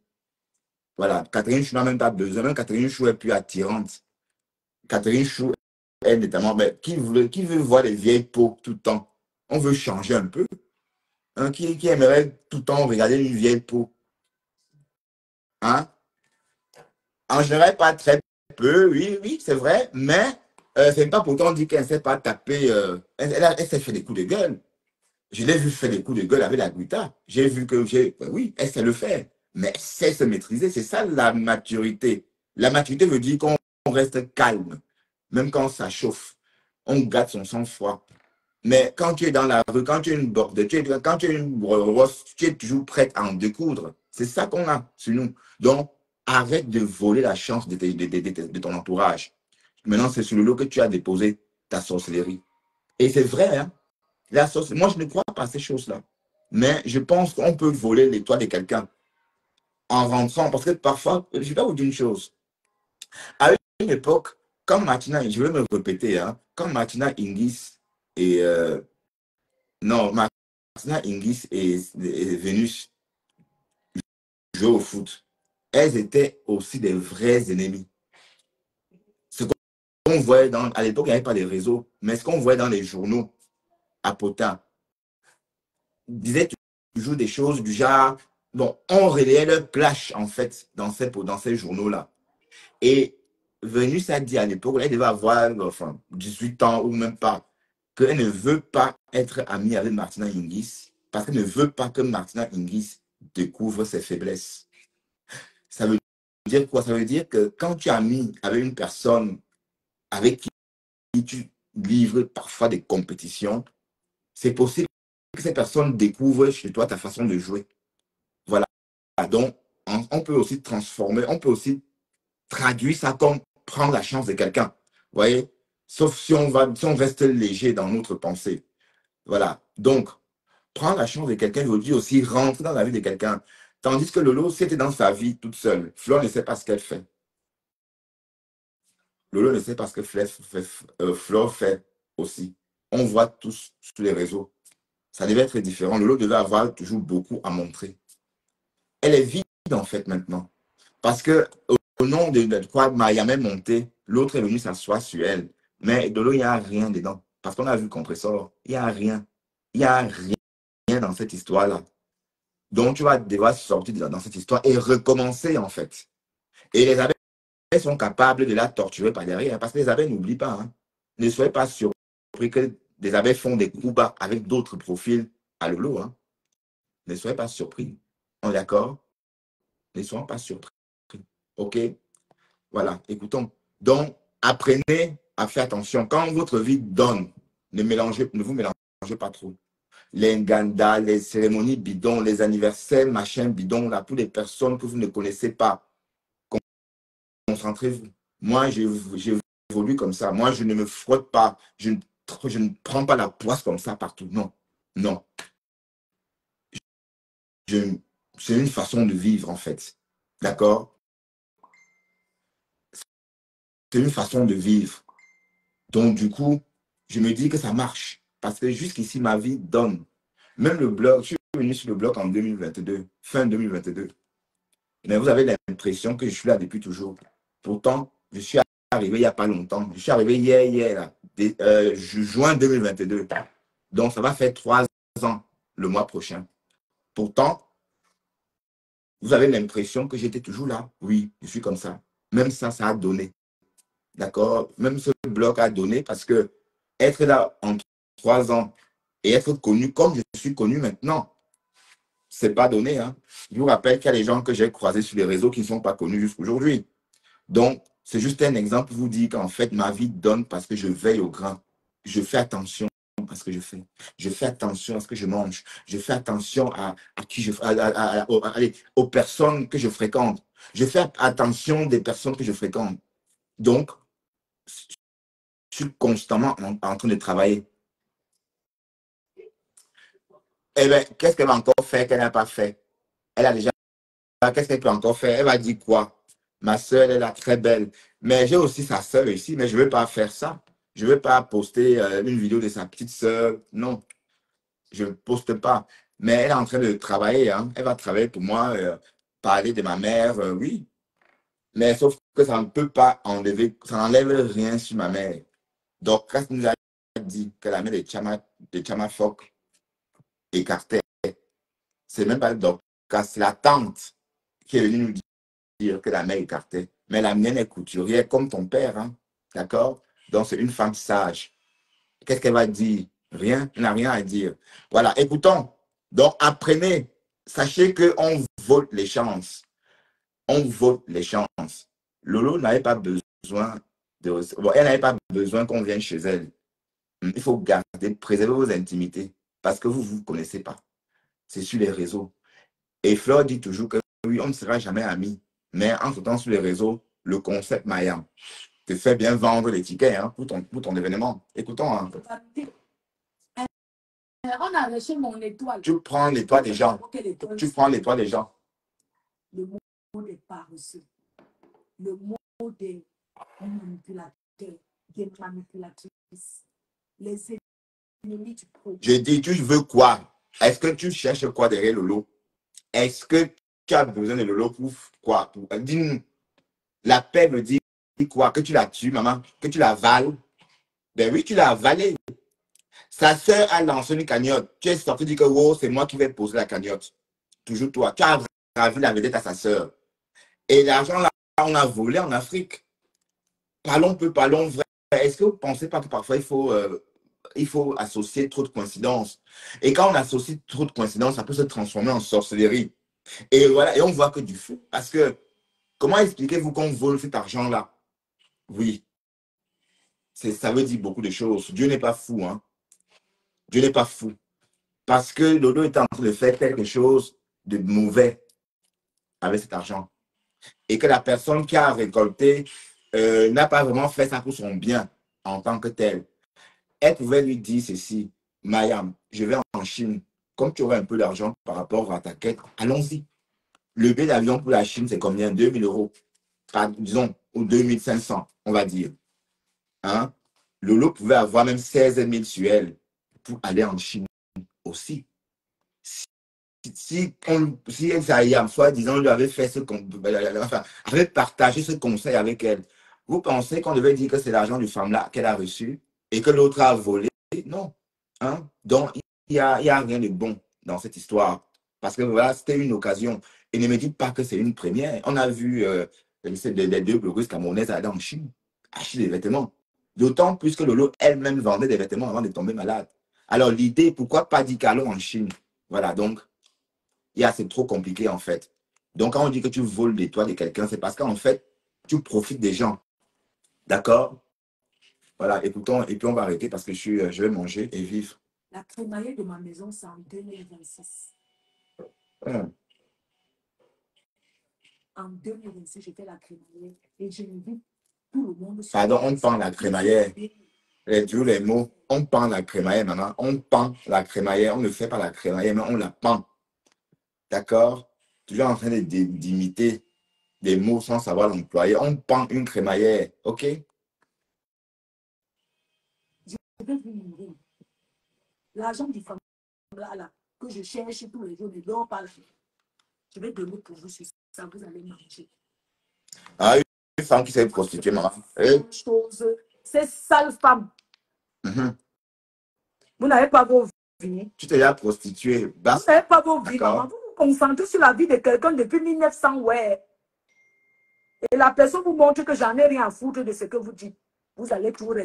Voilà. Catherine Chou n'a même pas besoin. Même Catherine Chou est plus attirante. Catherine Chou est notamment. Qui veut voir les vieilles peaux tout le temps? On veut changer un peu. Hein? Qui aimerait tout le temps regarder une vieille peau? Hein? En général, pas très peu, oui, c'est vrai, mais c'est pas pourtant dit qu'elle ne sait pas taper. Elle s'est fait des coups de gueule. Je l'ai vu faire des coups de gueule avec la Guita. J'ai vu que, oui, elle sait le faire, mais elle sait se maîtriser. C'est ça la maturité. La maturité veut dire qu'on reste calme, même quand ça chauffe. On garde son sang-froid. Mais quand tu es dans la rue, quand tu es une borde, quand tu es une brosse, tu es toujours prête à en découdre. C'est ça qu'on a sur nous. Donc, arrête de voler la chance de ton entourage. Maintenant, c'est sur le lot que tu as déposé ta sorcellerie. Et c'est vrai, hein? Moi, je ne crois pas à ces choses-là. Mais je pense qu'on peut voler l'étoile de quelqu'un en rentrant. Parce que parfois, je vais vous dire une chose. À une époque, quand Martina, je vais me répéter, hein, quand Martina Hingis et Martina Hingis et Vénus jouaient au foot, elles étaient aussi des vrais ennemis. Ce qu'on voyait à l'époque, il n'y avait pas de réseau, mais ce qu'on voyait dans les journaux à Potin disait toujours des choses du genre, bon, on relayait leur clash en fait dans ces journaux-là. Et Vénus a dit à l'époque, elle devait avoir 18 ans ou même pas, qu'elle ne veut pas être amie avec Martina Hingis parce qu'elle ne veut pas que Martina Hingis découvre ses faiblesses. Ça veut dire quoi? Ça veut dire que quand tu es ami avec une personne avec qui tu livres parfois des compétitions, c'est possible que ces personnes découvrent chez toi ta façon de jouer. Voilà. Donc, on peut aussi transformer, on peut aussi traduire ça comme prendre la chance de quelqu'un. Vous voyez? Sauf si on reste léger dans notre pensée. Voilà. Donc, prendre la chance de quelqu'un veut dire aussi rentrer dans la vie de quelqu'un. Tandis que Lolo, c'était dans sa vie toute seule. Flore ne sait pas ce qu'elle fait. Lolo ne sait pas ce que Flore fait aussi. On voit tous sur les réseaux. Ça devait être différent. Lolo devait avoir toujours beaucoup à montrer. Elle est vide en fait maintenant. Parce que au nom de quoi Mariam est montée, l'autre est venu s'asseoir sur elle. Mais Lolo, il n'y a rien dedans. Parce qu'on a vu le compresseur, il n'y a rien. Il n'y a rien dans cette histoire-là. Donc tu vas devoir sortir dans cette histoire et recommencer en fait. Et les abeilles sont capables de la torturer par derrière. Parce que les abeilles n'oublient pas. Hein. Ne soyez pas surpris que des abeilles font des coups bas avec d'autres profils à Lolo. Hein. Ne soyez pas surpris. On est d'accord? Ne soyez pas surpris. OK? Voilà, écoutons. Donc, apprenez à faire attention. Quand votre vie donne, ne vous mélangez pas trop. Les Nganda, les cérémonies bidons, les anniversaires, machin bidon, là, pour les personnes que vous ne connaissez pas, concentrez-vous. Moi, j'évolue comme ça. Moi, je ne me frotte pas. Je ne prends pas la poisse comme ça partout. Non, non. C'est une façon de vivre, en fait. D'accord? C'est une façon de vivre. Donc, du coup, je me dis que ça marche. Parce que jusqu'ici, ma vie donne. Même le blog, je suis venu sur le blog en 2022, fin 2022. Mais vous avez l'impression que je suis là depuis toujours. Pourtant, je suis arrivé il n'y a pas longtemps. Je suis arrivé hier, là, juin 2022. Donc, ça va faire 3 ans le mois prochain. Pourtant, vous avez l'impression que j'étais toujours là. Oui, je suis comme ça. Même ça a donné. D'accord? Même ce blog a donné parce que être là en 3 ans et être connu comme je suis connu maintenant, c'est pas donné. Hein. Je vous rappelle qu'il y a des gens que j'ai croisés sur les réseaux qui ne sont pas connus jusqu'aujourd'hui. Donc, c'est juste un exemple pour vous dire qu'en fait, ma vie donne parce que je veille au grain. Je fais attention à ce que je fais. Je fais attention à ce que je mange. Je fais attention à qui aux personnes que je fréquente. Je fais attention des personnes que je fréquente. Donc, je suis constamment en train de travailler. Eh bien, qu'est-ce qu'elle va encore faire qu'elle n'a pas fait? Elle a déjà. Qu'est-ce qu'elle peut encore faire? Elle va dire quoi? Ma soeur, elle est très belle. Mais j'ai aussi sa soeur ici, mais je ne veux pas faire ça. Je ne veux pas poster une vidéo de sa petite soeur. Non, je ne poste pas. Mais elle est en train de travailler. Hein. Elle va travailler pour moi, parler de ma mère, oui. Mais sauf que ça ne peut pas enlever, ça n'enlève rien sur ma mère. Donc, quand elle nous a dit que la mère de Chamafok écartait, c'est même pas le docteur, c'est la tante qui est venue nous dire que la mère écartait. Mais la mienne est couturière comme ton père. Hein? D'accord? Donc, c'est une femme sage. Qu'est-ce qu'elle va dire? Rien, elle n'a rien à dire. Voilà, écoutons. Donc, apprenez. Sachez qu'on vote les chances. On vote les chances. Lolo n'avait pas besoin elle n'avait pas besoin qu'on vienne chez elle. Il faut garder, préserver vos intimités parce que vous ne vous connaissez pas. C'est sur les réseaux. Et Fleur dit toujours que oui, on ne sera jamais amis. Mais en ce temps, sur les réseaux, le concept Mayam te fait bien vendre les tickets hein, pour ton événement. Écoutons. Hein. On a reçu mon étoile. Tu prends l'étoile des gens. Tu prends l'étoile des gens. Le mot n'est pas reçu. Le mot des manipulateurs, des manipulatrices. Les ennemis du progrès. Je dis, tu veux quoi? Est-ce que tu cherches quoi derrière Lolo? Est-ce que tu as besoin de Lolo pour quoi? Dis-nous. La paix me dit quoi? Que tu la tues, maman? Que tu la vales? Ben oui, tu l'as avalée. Sa sœur a lancé une cagnotte. Tu es sorti dire que oh, c'est moi qui vais poser la cagnotte. Toujours toi. Tu as ravi la vedette à sa sœur. Et l'argent là, on a volé en Afrique. Parlons peu, parlons vrai. Est-ce que vous ne pensez pas que parfois il faut associer trop de coïncidences? Et quand on associe trop de coïncidences, ça peut se transformer en sorcellerie. Et voilà, et on voit que du fou. Parce que, comment expliquez-vous qu'on vole cet argent-là? Oui. Ça veut dire beaucoup de choses. Dieu n'est pas fou, hein. Dieu n'est pas fou. Parce que Lolo est en train de faire quelque chose de mauvais avec cet argent. Et que la personne qui a récolté n'a pas vraiment fait ça pour son bien en tant que tel. Elle pouvait lui dire ceci, Mayam, je vais en Chine. Comme tu aurais un peu d'argent par rapport à ta quête, allons-y. Le billet d'avion pour la Chine, c'est combien? 2000 euros. Disons, ou 2500, on va dire. Hein? Lolo pouvait avoir même 16 000 sur elle pour aller en Chine aussi. Si Zayam, soi-disant, lui avait fait avait partagé ce conseil avec elle, vous pensez qu'on devait dire que c'est l'argent du femme-là qu'elle a reçu et que l'autre a volé? Non. Hein? Donc, il n'y a rien de bon dans cette histoire. Parce que voilà, c'était une occasion. Et ne me dites pas que c'est une première. On a vu des deux blogueuses camerounaises aller en Chine, acheter des vêtements. D'autant plus que Lolo elle-même vendait des vêtements avant de tomber malade. Alors l'idée, pourquoi pas Dicalo en Chine? Voilà, donc, c'est trop compliqué en fait. Donc quand on dit que tu voles les toits de quelqu'un, c'est parce qu'en fait, tu profites des gens. D'accord? Voilà, écoutons, et puis on va arrêter parce que je vais manger et vivre. La crémaillère de ma maison, c'est en 2026. Hum. En 2026, j'ai fait la crémaillère et j'ai vu tout le monde. Pardon, on pend la crémaillère. Les mots, on pend la crémaillère, maman. On pend la crémaillère. On ne fait pas la crémaillère, mais on la pend. D'accord? Toujours en train d'imiter des mots sans savoir l'employer. On pend une crémaillère. OK? Je vais vous mourir. L'argent du famille là, que je cherche tous les jours, ne dort pas là. Je vais donner pour vous sur ça, vous allez manger. Ah, une femme qui s'est prostituée, maman. Ces sales femmes. Vous n'avez pas vos vies. Tu t'es déjà prostituée. Vous n'avez pas vos vies, maman. Vous vous concentrez sur la vie de quelqu'un depuis 1900, ouais. Et la personne vous montre que j'en ai rien à foutre de ce que vous dites. Vous allez toujours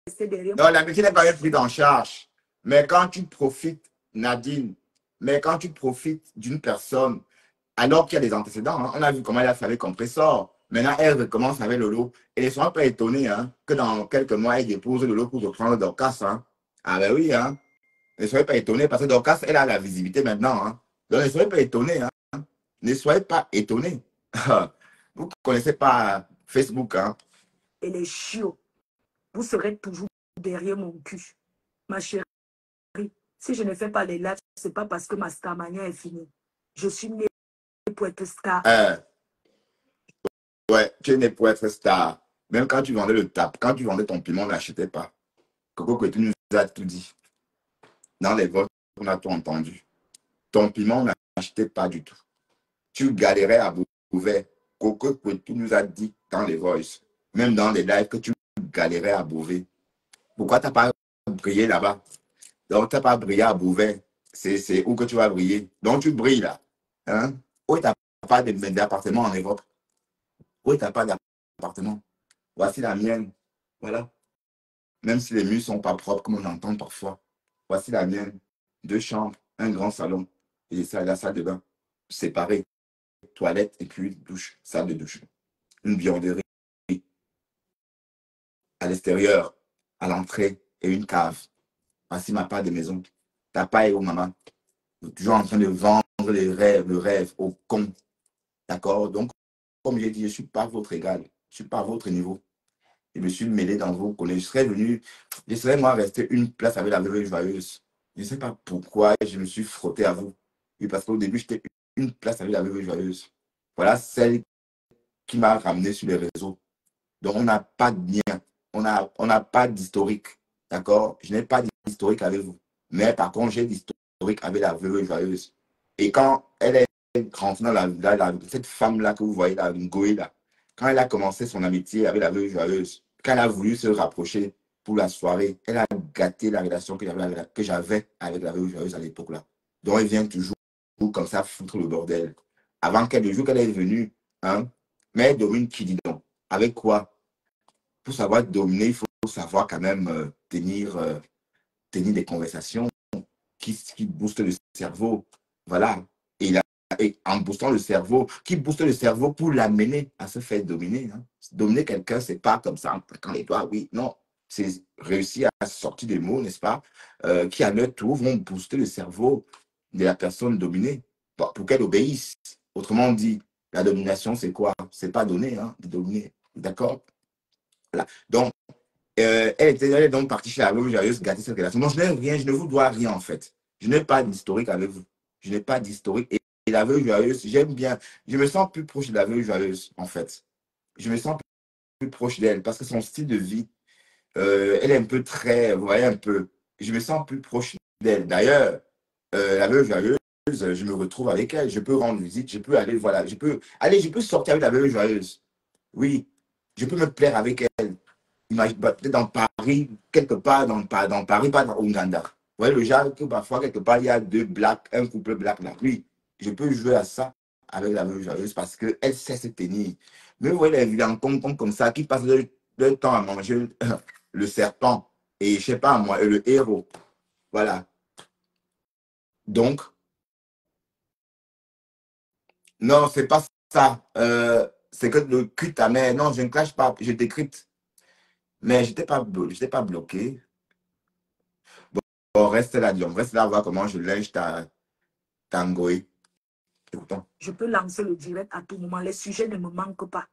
rester derrière moi. Non, l'amitié n'est pas prise en charge. Mais quand tu profites, Nadine, mais quand tu profites d'une personne, alors qu'il y a des antécédents, hein, on a vu comment elle a fait avec Compressor. Maintenant, elle recommence avec Lolo. Et ne soyez pas étonnés que dans quelques mois, elle dépose Lolo pour reprendre Dorcas. Hein. Ah ben oui, hein. Ne soyez pas étonnés parce que Dorcas, elle a la visibilité maintenant. Hein. Donc ne soyez pas étonnés. Hein. Ne soyez pas étonnés. Vous ne connaissez pas Facebook. Hein. Et les chiots, vous serez toujours derrière mon cul. Ma chérie, si je ne fais pas les lives, ce n'est pas parce que ma starmania est finie. Je suis née pour être star. Ouais, tu es né pour être star. Même quand tu vendais le tap, quand tu vendais ton piment, on n'achetait pas. Coco Kwetu nous a tout dit. Dans les votes, on a tout entendu. Ton piment, on n'achetait pas du tout. Tu galérais à Beauvais. Coco Kwetu nous a dit dans les voices, même dans les lives, que tu galérais à Beauvais. Pourquoi tu n'as pas brillé là-bas? Donc, tu n'as pas brillé à Beauvais. C'est où que tu vas briller. Donc, tu brilles là. Hein? Où tu n'as pas d'appartement en Europe? Où tu n'as pas d'appartement? Voici la mienne. Voilà. Même si les murs ne sont pas propres, comme on entend parfois. Voici la mienne. 2 chambres, un grand salon. Et la salle de bain. Séparée. Toilette et puis douche. Salle de douche. Une buanderie. À l'extérieur, à l'entrée et une cave. Voici ma part de maison. Ta part est où, maman? Toujours en train de vendre le rêve au con. D'accord? Donc, comme j'ai dit, je ne suis pas votre égal. Je ne suis pas à votre niveau. Je me suis mêlé dans vos collèges. Je serais moi resté une place avec la veuve joyeuse. Je ne sais pas pourquoi je me suis frotté à vous. Oui, parce qu'au début, j'étais une place avec la veuve joyeuse. Voilà celle qui m'a ramené sur les réseaux. Donc, on n'a pas de lien. On n'a pas d'historique. D'accord? Je n'ai pas d'historique avec vous. Mais par contre, j'ai d'historique avec la veuve joyeuse. Et quand elle est rentrée dans cette femme-là que vous voyez là, Ngoé là, quand elle a commencé son amitié avec la veuve joyeuse, quand elle a voulu se rapprocher pour la soirée, elle a gâté la relation que j'avais avec la veuve joyeuse à l'époque là. Donc, elle vient toujours comme ça foutre le bordel. Avant le jour qu'elle est venue, hein, mais elle domine qui dit donc? Avec quoi? Pour savoir dominer, il faut savoir quand même tenir des conversations qui boostent le cerveau. Voilà. Et en boostant le cerveau, qui booste le cerveau pour l'amener à se faire dominer. Hein. Dominer quelqu'un, c'est pas comme ça, en claquant les doigts, oui, non. C'est réussir à sortir des mots, n'est-ce pas, qui à leur tour vont booster le cerveau de la personne dominée pour qu'elle obéisse. Autrement dit, la domination, c'est quoi? C'est pas donner, hein, de dominer. D'accord? Voilà. Donc, elle est donc partie chez la veuve joyeuse gâter cette relation. Donc, je n'ai rien, je ne vous dois rien, en fait. Je n'ai pas d'historique avec vous. Je n'ai pas d'historique. Et la veuve joyeuse, j'aime bien. Je me sens plus proche de la veuve joyeuse, en fait. Je me sens plus proche d'elle parce que son style de vie, elle est un peu très, vous voyez, un peu. Je me sens plus proche d'elle. D'ailleurs, la veuve joyeuse, je me retrouve avec elle. Je peux rendre visite, je peux aller, voilà. Je peux sortir avec la veuve joyeuse. Oui, je peux me plaire avec elle. Peut-être dans Paris, quelque part dans Paris, pas dans Ouganda. Vous voyez le genre que parfois, quelque part, il y a un couple black là. Oui, je peux jouer à ça avec la veuve joyeuse parce qu'elle sait se tenir. Mais vous voyez les vilains comme ça qui passent leur temps à manger le serpent et je sais pas moi, et le héros. Voilà. Donc, non, c'est pas ça. C'est que le cul de ta mère. Non, je ne clash pas, je décrypte. Mais j'étais pas bloqué. Bon, reste là, Dion. Reste là, voir comment je lèche ta ngoé. Écoutons. Je peux lancer le direct à tout moment. Les sujets ne me manquent pas.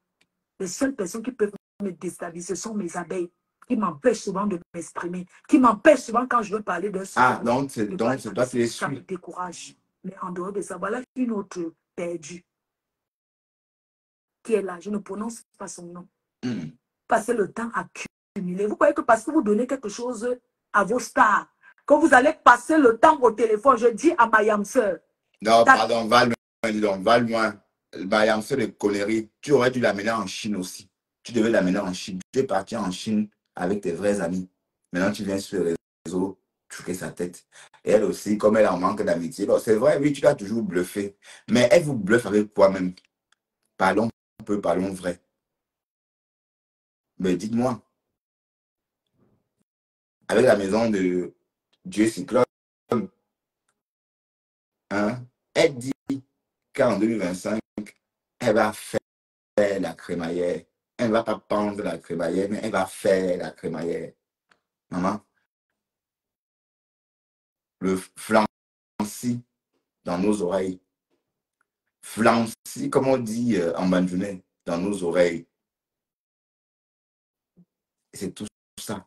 Les seules personnes qui peuvent me déstabiliser, ce sont mes abeilles, qui m'empêchent souvent de m'exprimer, qui m'empêchent souvent quand je veux parler d'un sujet. Ah, donc c'est toi qui les Ça me suis. décourage. Mais en dehors de ça, voilà une autre perdue qui est là. Je ne prononce pas son nom. Passez le temps à cumuler. Vous croyez que parce que vous donnez quelque chose à vos stars, que vous allez passer le temps au téléphone, je dis à ma yam sœur. Non, pardon, va loin. Bayam, c'est des conneries. Tu aurais dû l'amener en Chine aussi. Tu devais l'amener en Chine. Tu es parti en Chine avec tes vrais amis. Maintenant, tu viens sur les réseaux, choquer sa tête. Et elle aussi, comme elle en manque d'amitié. C'est vrai, oui, tu l'as toujours bluffé. Mais elle vous bluffe avec quoi même? Parlons un peu, parlons vrai. Mais dites-moi, avec la maison de Dieu Cyclone, hein, elle dit qu'en 2025, elle va faire la crémaillère. Elle ne va pas pendre la crémaillère, mais elle va faire la crémaillère. Maman, le flanci dans nos oreilles. Flanci, comme on dit en bandjounais, dans nos oreilles. C'est tout ça.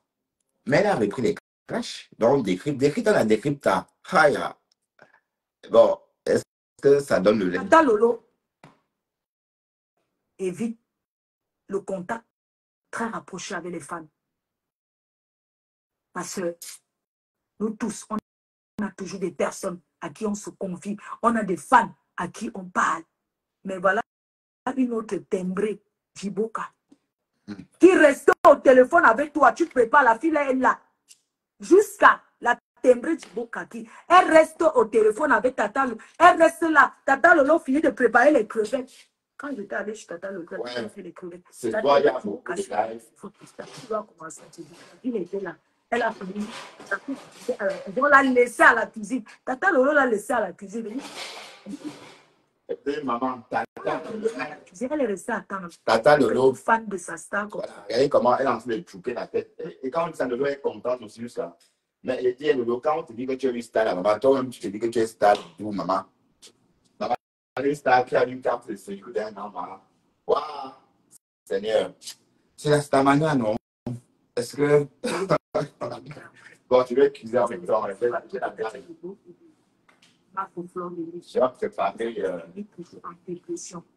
Mais elle a repris les clashs. Donc, décrypte, on a décrypté. Bon, est-ce que ça donne le lait? Tata Lolo évite le contact très rapproché avec les fans. Parce que nous tous, on a toujours des personnes à qui on se confie. On a des fans à qui on parle. Mais voilà une autre timbrée, Djiboka, qui reste au téléphone avec toi. Tu prépares, la fille est là. Jusqu'à la timbrée Djiboka qui, elle reste au téléphone avec Tata Lolo. Elle reste là. Tata Lolo finit de préparer les crevettes. Quand j'étais allé chez Tata Lolo, elle fait les crevettes. C'est toi, il y a beaucoup de live. Tu dois commencer à te dire. Il était là. Elle a fini. On l'a laissé à la cuisine. Tata Lolo l'a laissé à la cuisine. Et puis, maman, Elle est restée à attendre. Tata Lolo, Fan de sa star. voilà, regardez comment elle est en train de chouquer la tête. Et quand Tata Lolo est contente aussi, juste ça. Mais elle dit, Lolo, quand on te dit que tu es une star, là, maman, toi-même, tu te dis que tu es star, tout, maman. Maman, une star qui a une carte de séjour d'un an, maman. Waouh, Seigneur. C'est la starmania, non? Est-ce que. Bon, tu veux accuser en même temps. J'ai préparé.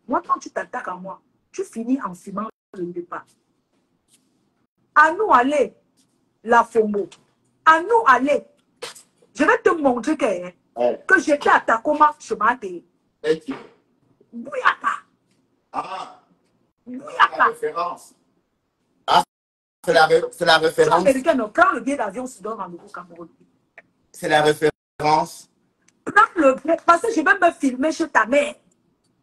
Moi, quand tu t'attaques à moi, tu finis en fumant le départ. À nous aller, la FOMO. À nous aller. Je vais te montrer que j'étais à Takoma, je m'attends. Bouyaka. Ah, Bouyaka. la référence. Ah, c'est la référence. Américaine, prends le billet d'avion, se donne rendez-vous au Cameroun. C'est la référence. Prends le billet, parce que je vais me filmer chez ta mère.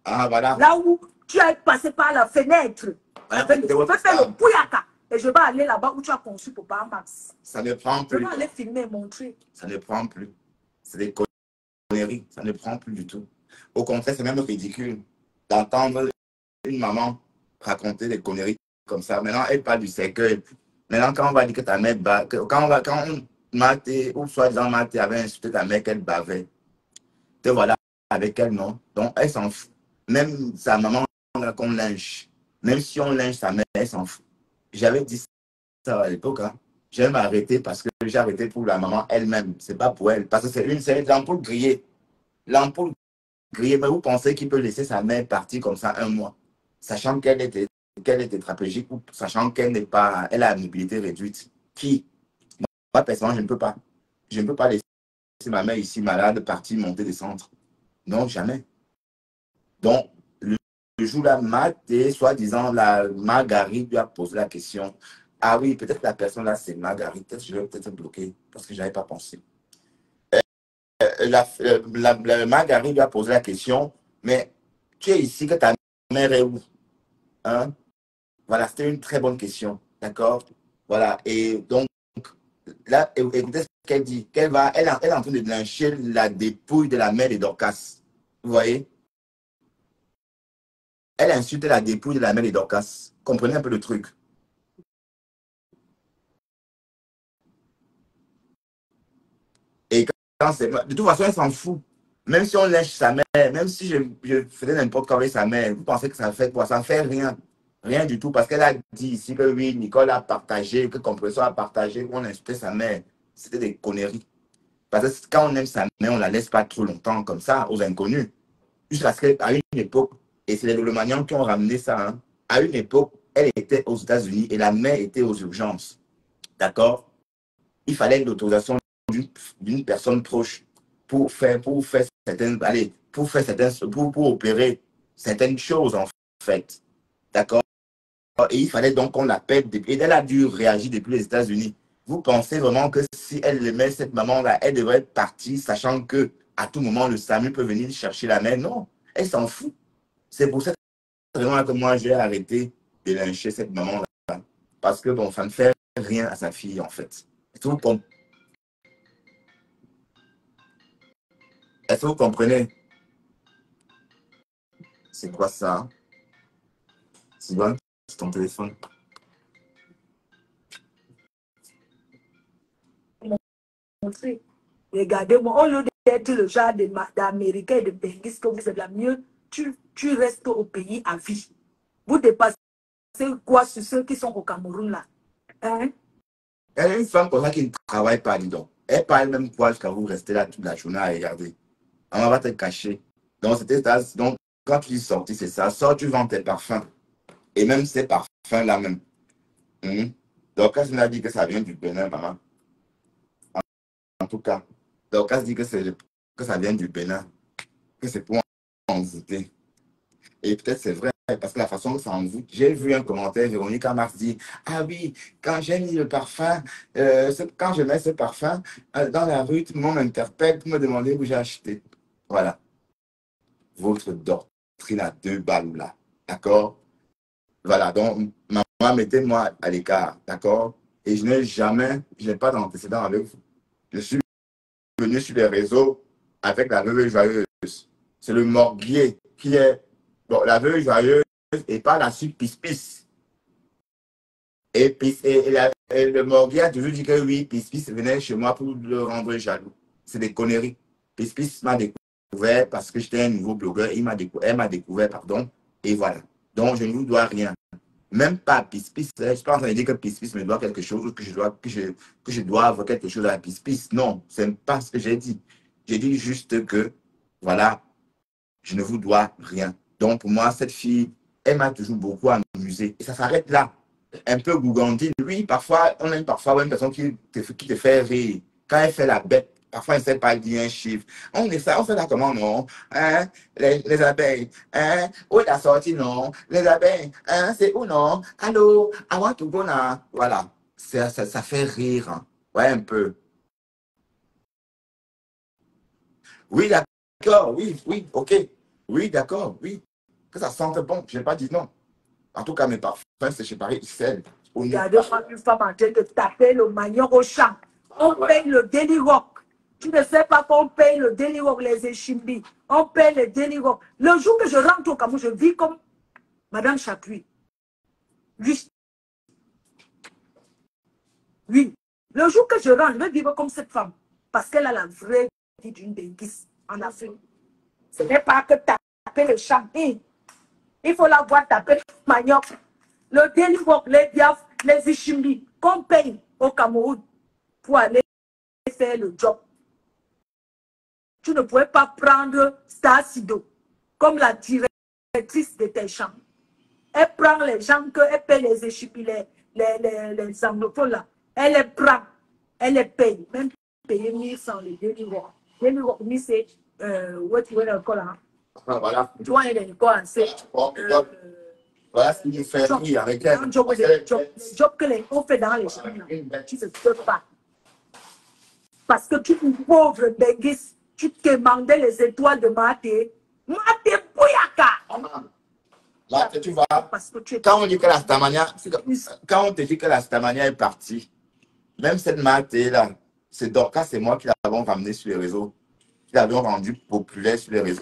Ah, voilà. Là où tu as passé par la fenêtre. Voilà, Je vais faire le bouyaka. Et je vais aller là-bas où tu as conçu pour pas Max. ça ne prend Je plus. vais aller filmer et montrer. Ça ne prend plus. C'est des conneries. Ça ne prend plus du tout. Au contraire, c'est même ridicule d'entendre une maman raconter des conneries comme ça. Maintenant, elle parle du cercueil. Maintenant, quand on va dire que ta mère quand on maté, ou soi-disant maté avait insulté ta mère qu'elle bavait, te voilà avec elle, non? Donc, elle s'en fout. Même sa maman, qu'on lynche. Même si on lynche sa mère, elle s'en fout. J'avais dit ça à l'époque, hein. Je vais m'arrêter parce que j'ai arrêté pour la maman elle-même. C'est pas pour elle. Parce que c'est l'ampoule grillée. L'ampoule grillée. Mais vous pensez qu'il peut laisser sa mère partir comme ça un mois, sachant qu'elle était tétraplégique ou sachant qu'elle n'est pas, elle a une mobilité réduite? Qui? Moi, personnellement, je ne peux pas. Je ne peux pas laisser ma mère ici malade, partir, monter, descendre. Non, jamais. Donc, le jour-là, soi-disant, la Marguerite lui a posé la question. Ah oui, peut-être la personne là, c'est Marguerite. Peut-être je vais peut-être bloquer parce que je n'avais pas pensé. La Marguerite lui a posé la question, mais tu es ici, que ta mère est où? Hein? Voilà, c'était une très bonne question. D'accord? Voilà. Et donc, là, écoutez ce qu'elle dit. Elle est en train de blanchir la dépouille de la mère de Dorcas. Vous voyez? Elle insulte la dépouille de la mère de Dorcas. Comprenez un peu le truc. Et de toute façon, elle s'en fout. Même si on lèche sa mère, même si je faisais n'importe quoi avec sa mère, vous pensez que ça fait quoi? Ça ne fait rien. Rien du tout. Parce qu'elle a dit ici que oui, Nicole a partagé, que Compressor a partagé, qu'on insultait sa mère. C'était des conneries. Parce que quand on aime sa mère, on ne la laisse pas trop longtemps comme ça, aux inconnus. Jusqu'à ce qu'à une époque, et c'est les Lomanians qui ont ramené ça, hein, à une époque, elle était aux États-Unis et la mère était aux urgences. D'accord? Il fallait l'autorisation d'une personne proche pour certaines, allez, pour opérer certaines choses, en fait. D'accord? Et il fallait donc qu'on l'appelle, et elle a dû réagir depuis les États-Unis. Vous pensez vraiment que si elle aimait cette maman-là, elle devrait partir, sachant que à tout moment, le SAMU peut venir chercher la mère? Non, elle s'en fout. C'est pour cette raison-là que moi, j'ai arrêté de lyncher cette maman-là. Parce que, bon, ça ne fait rien à sa fille, en fait. Est-ce que vous comprenez? C'est quoi ça? C'est bon? C'est ton téléphone. Regardez-moi, au lieu d'être le genre d'Américain et de Benguis que vous êtes la mieux, tu restes au pays à vie. Vous dépassez quoi sur ceux qui sont au Cameroun là? Hein? Elle est une femme comme ça qui ne travaille pas, dis donc. Elle parle même quoi jusqu'à vous rester là toute la journée à regarder. On va te cacher. Donc, donc quand tu dis sortir, c'est ça. Sors, tu vends tes parfums. Et même ces parfums-là même. Donc, quand je m'as dit que ça vient du Bénin, maman. En tout cas. Donc, quand je dis que ça vient du Bénin, que c'est pour envoûter. Et peut-être c'est vrai, parce que la façon que ça envoûte, j'ai vu un commentaire, Véronique Amars dit, ah oui, quand j'ai mis le parfum, quand je mets ce parfum dans la rue, tout le monde m'interpelle pour me demander où j'ai acheté. Voilà. Votre doctrine à 2 balles là. D'accord? Voilà, donc maman, mettez-moi à l'écart. D'accord? Et je n'ai pas d'antécédent avec vous. Je suis venu sur les réseaux avec la veuve joyeuse. C'est le morguier qui est. Bon, la veuve joyeuse et pas la suite pis-pis. Et le morguier a toujours dit que oui, pis-pis venait chez moi pour le rendre jaloux. C'est des conneries. Pis-pis m'a découvert parce que j'étais un nouveau blogueur. Elle m'a découvert, pardon. Et voilà. Donc, je ne vous dois rien. Même pas Pis-Pis. Je ne suis pas en train de dire que Pis-Pis me doit quelque chose ou que je dois avoir quelque chose à Pis-Pis. Non, ce n'est pas ce que j'ai dit. J'ai dit juste que, voilà, je ne vous dois rien. Donc, pour moi, cette fille, elle m'a toujours beaucoup amusé. Et ça s'arrête là. Un peu gougandine. Oui, parfois, on aime parfois une personne qui te fait rire. Quand elle fait la bête, parfois, elle ne sait pas dire un chiffre. On fait là comment, non? Hein? Les abeilles. Hein? Où est la sortie, non? Les abeilles. Hein? C'est où, non? Allô? I want to go now. Voilà. Ça fait rire. Hein. Ouais, un peu. Oui, d'accord. Oui, ok. Oui, d'accord, oui. Que ça sente bon. Je n'ai pas dit non. En tout cas, mes parfums, c'est chez Paris XL. Regardez-moi une femme en train de taper le manioc au champ. On paye le Daily Rock. Tu ne sais pas qu'on paye le Daily Rock, les Echimbi. On paye le Daily Rock. Le jour que je rentre au Cameroun, je vis comme Madame Chapuis. Oui. Le jour que je rentre, je vais vivre comme cette femme. Parce qu'elle a la vraie vie d'une Benguis en Afrique. Ce n'est pas que taper le champ. Il faut la voir taper le manioc. Le Daily Rock, les Biaf, les Ishimbi, qu'on paye au Cameroun pour aller faire le job. Tu ne pouvais pas prendre Star Sido comme la directrice de tes champs. Elle prend les gens qu'elle paye les Ishimbi, les anglophones là. Elle les prend, elle les paye. Même payer 1100 les Daily Rock. Daily Rock, c'est what you want to call it. Voilà. Tu vois, elle est quoi, c'est. Voilà ce qu'il fait avec elle. Les jobs que les on fait dans les champs, tu ne peux pas. Parce que tu es une pauvre Benguis, tu te demandais les étoiles de Maté. Maté Bouyaka. Là, tu vois, Parce que tu es quand on dit que la Stamania, c'est plus. quand on te dit que la Stamania est partie, même cette marque là, c'est Dorcas et moi qui l'avons ramené sur les réseaux, qui l'avons rendu populaire sur les réseaux.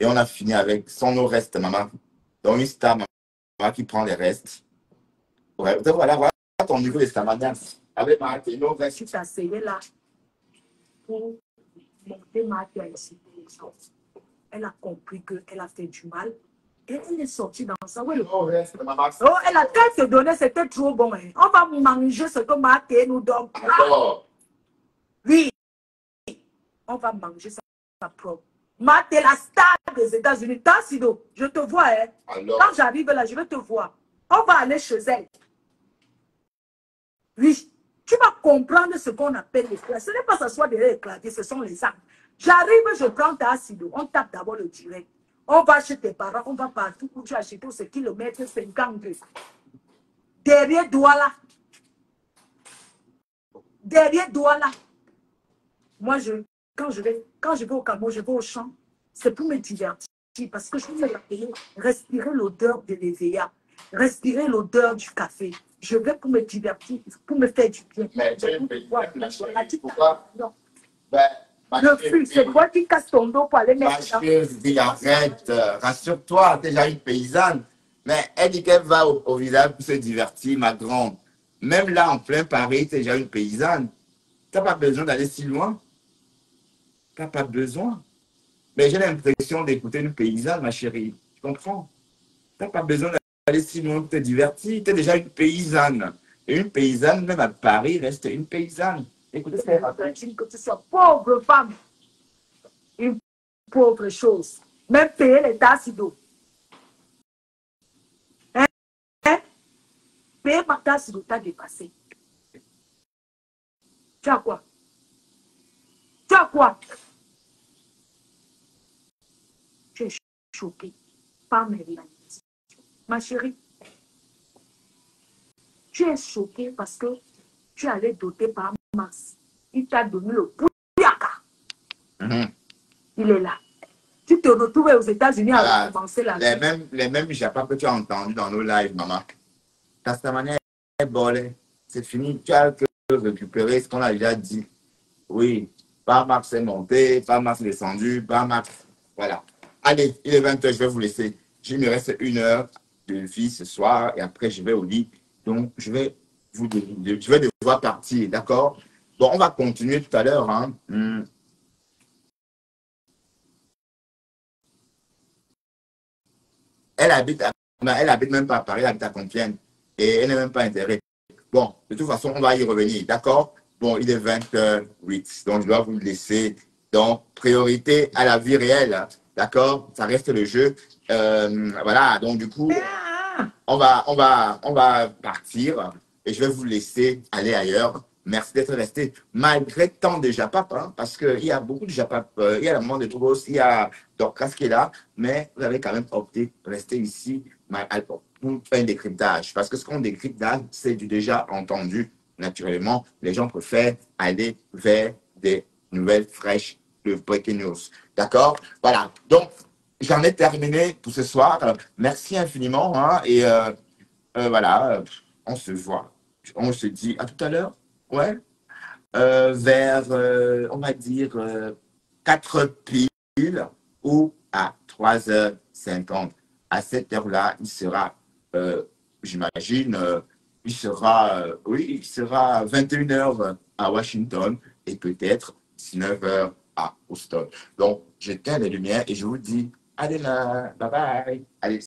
Et on a fini avec son nos restes, maman. Donc, une star, maman, qui prend les restes. Ouais, donc voilà ton niveau de Stamania. Avec Marthe et nos restes. Tu t'asseyais là pour monter ma tête ici. Elle a compris qu'elle a fait du mal. Et elle est sortie dans ça. Ouais, Nos restes, maman. oh, elle a qu'elle te donnait, c'était trop bon. Hein. On va manger ce que Marthe nous donne. Alors, Oui, on va manger ça propre. Marthe est la star des États-Unis. Tassido, je te vois. Hein. alors. Quand j'arrive là, je vais te voir. On va aller chez elle. Oui, tu vas comprendre ce qu'on appelle les claviers. Ce n'est pas s'asseoir derrière les claviers, ce sont les armes. J'arrive, je prends ta acido. On tape d'abord le direct. On va chez tes parents, on va partout où tu as acheté ce kilomètre 52. Derrière Douala. Derrière Douala. Moi, quand je vais au Cameroun, je vais au champ. C'est pour me divertir. Parce que je veux respirer l'odeur de l'EVA. Respirer l'odeur du café. Je vais pour me divertir, pour me faire du bien. Mais tu es une pays, pourquoi? Non. Ben, Le flux, c'est toi qui casse ton dos pour aller ma mettre ça. chérie, arrête, rassure-toi, t'es déjà une paysanne. Mais elle dit qu'elle va au village pour se divertir, ma grande. Même là, en plein Paris, t'es déjà une paysanne. T'as pas besoin d'aller si loin. T'as pas besoin. Mais j'ai l'impression d'écouter une paysanne, ma chérie. Tu comprends? T'as pas besoin d'aller si loin pour te divertir. T'es déjà une paysanne. Et une paysanne, même à Paris, reste une paysanne. Écoutez, Que tu sois pauvre femme. Une pauvre chose. Même payer les tasses d'eau. Hein? Payer ma tasse d'eau, t'as dépassé. Tu as quoi? Tu as quoi? Tu es choquée par mes réalités. Ma chérie, tu es choquée parce que tu allais doter par Max. Il t'a donné le pouillaka. Il est là. Tu te retrouves aux États-Unis à commencer la vie. Les mêmes japas que tu as entendus dans nos lives, maman. Ta manière est bonne. C'est fini. Tu as que récupérer ce qu'on a déjà dit. Oui. Pas Max est monté, pas Max descendu, pas Max. Voilà. Allez, il est 20h, je vais vous laisser. Il me reste 1 heure de vie ce soir et après je vais au lit. Donc, je vais devoir partir, d'accord? Bon, on va continuer tout à l'heure. Hein. Elle habite même pas à Paris, elle habite à Compiègne. Et elle n'est même pas intéressée. Bon, de toute façon, on va y revenir, d'accord? Bon, il est 20h08, donc je dois vous laisser. Donc, priorité à la vie réelle, d'accord? Ça reste le jeu. Voilà, donc du coup, on va partir et je vais vous laisser aller ailleurs. Merci d'être resté malgré tant de Japap, hein, parce qu'il y a beaucoup de Japap. Il y a la maman de Toubos, il y a Dorcas qui est là, mais vous avez quand même opté pour rester ici pour faire un décryptage. Parce que ce qu'on décrypte là, c'est du déjà entendu. Naturellement, les gens préfèrent aller vers des nouvelles fraîches de Breaking News. D'accord? Voilà. Donc, j'en ai terminé pour ce soir. Merci infiniment. Hein, et voilà, on se voit. On se dit à tout à l'heure. Ouais. Vers, on va dire, 4 piles ou à 3h50. À cette heure-là, il sera, j'imagine, il sera 21h à Washington et peut-être 19h à Houston. Donc, j'éteins les lumières et je vous dis à demain. Bye bye. Allez.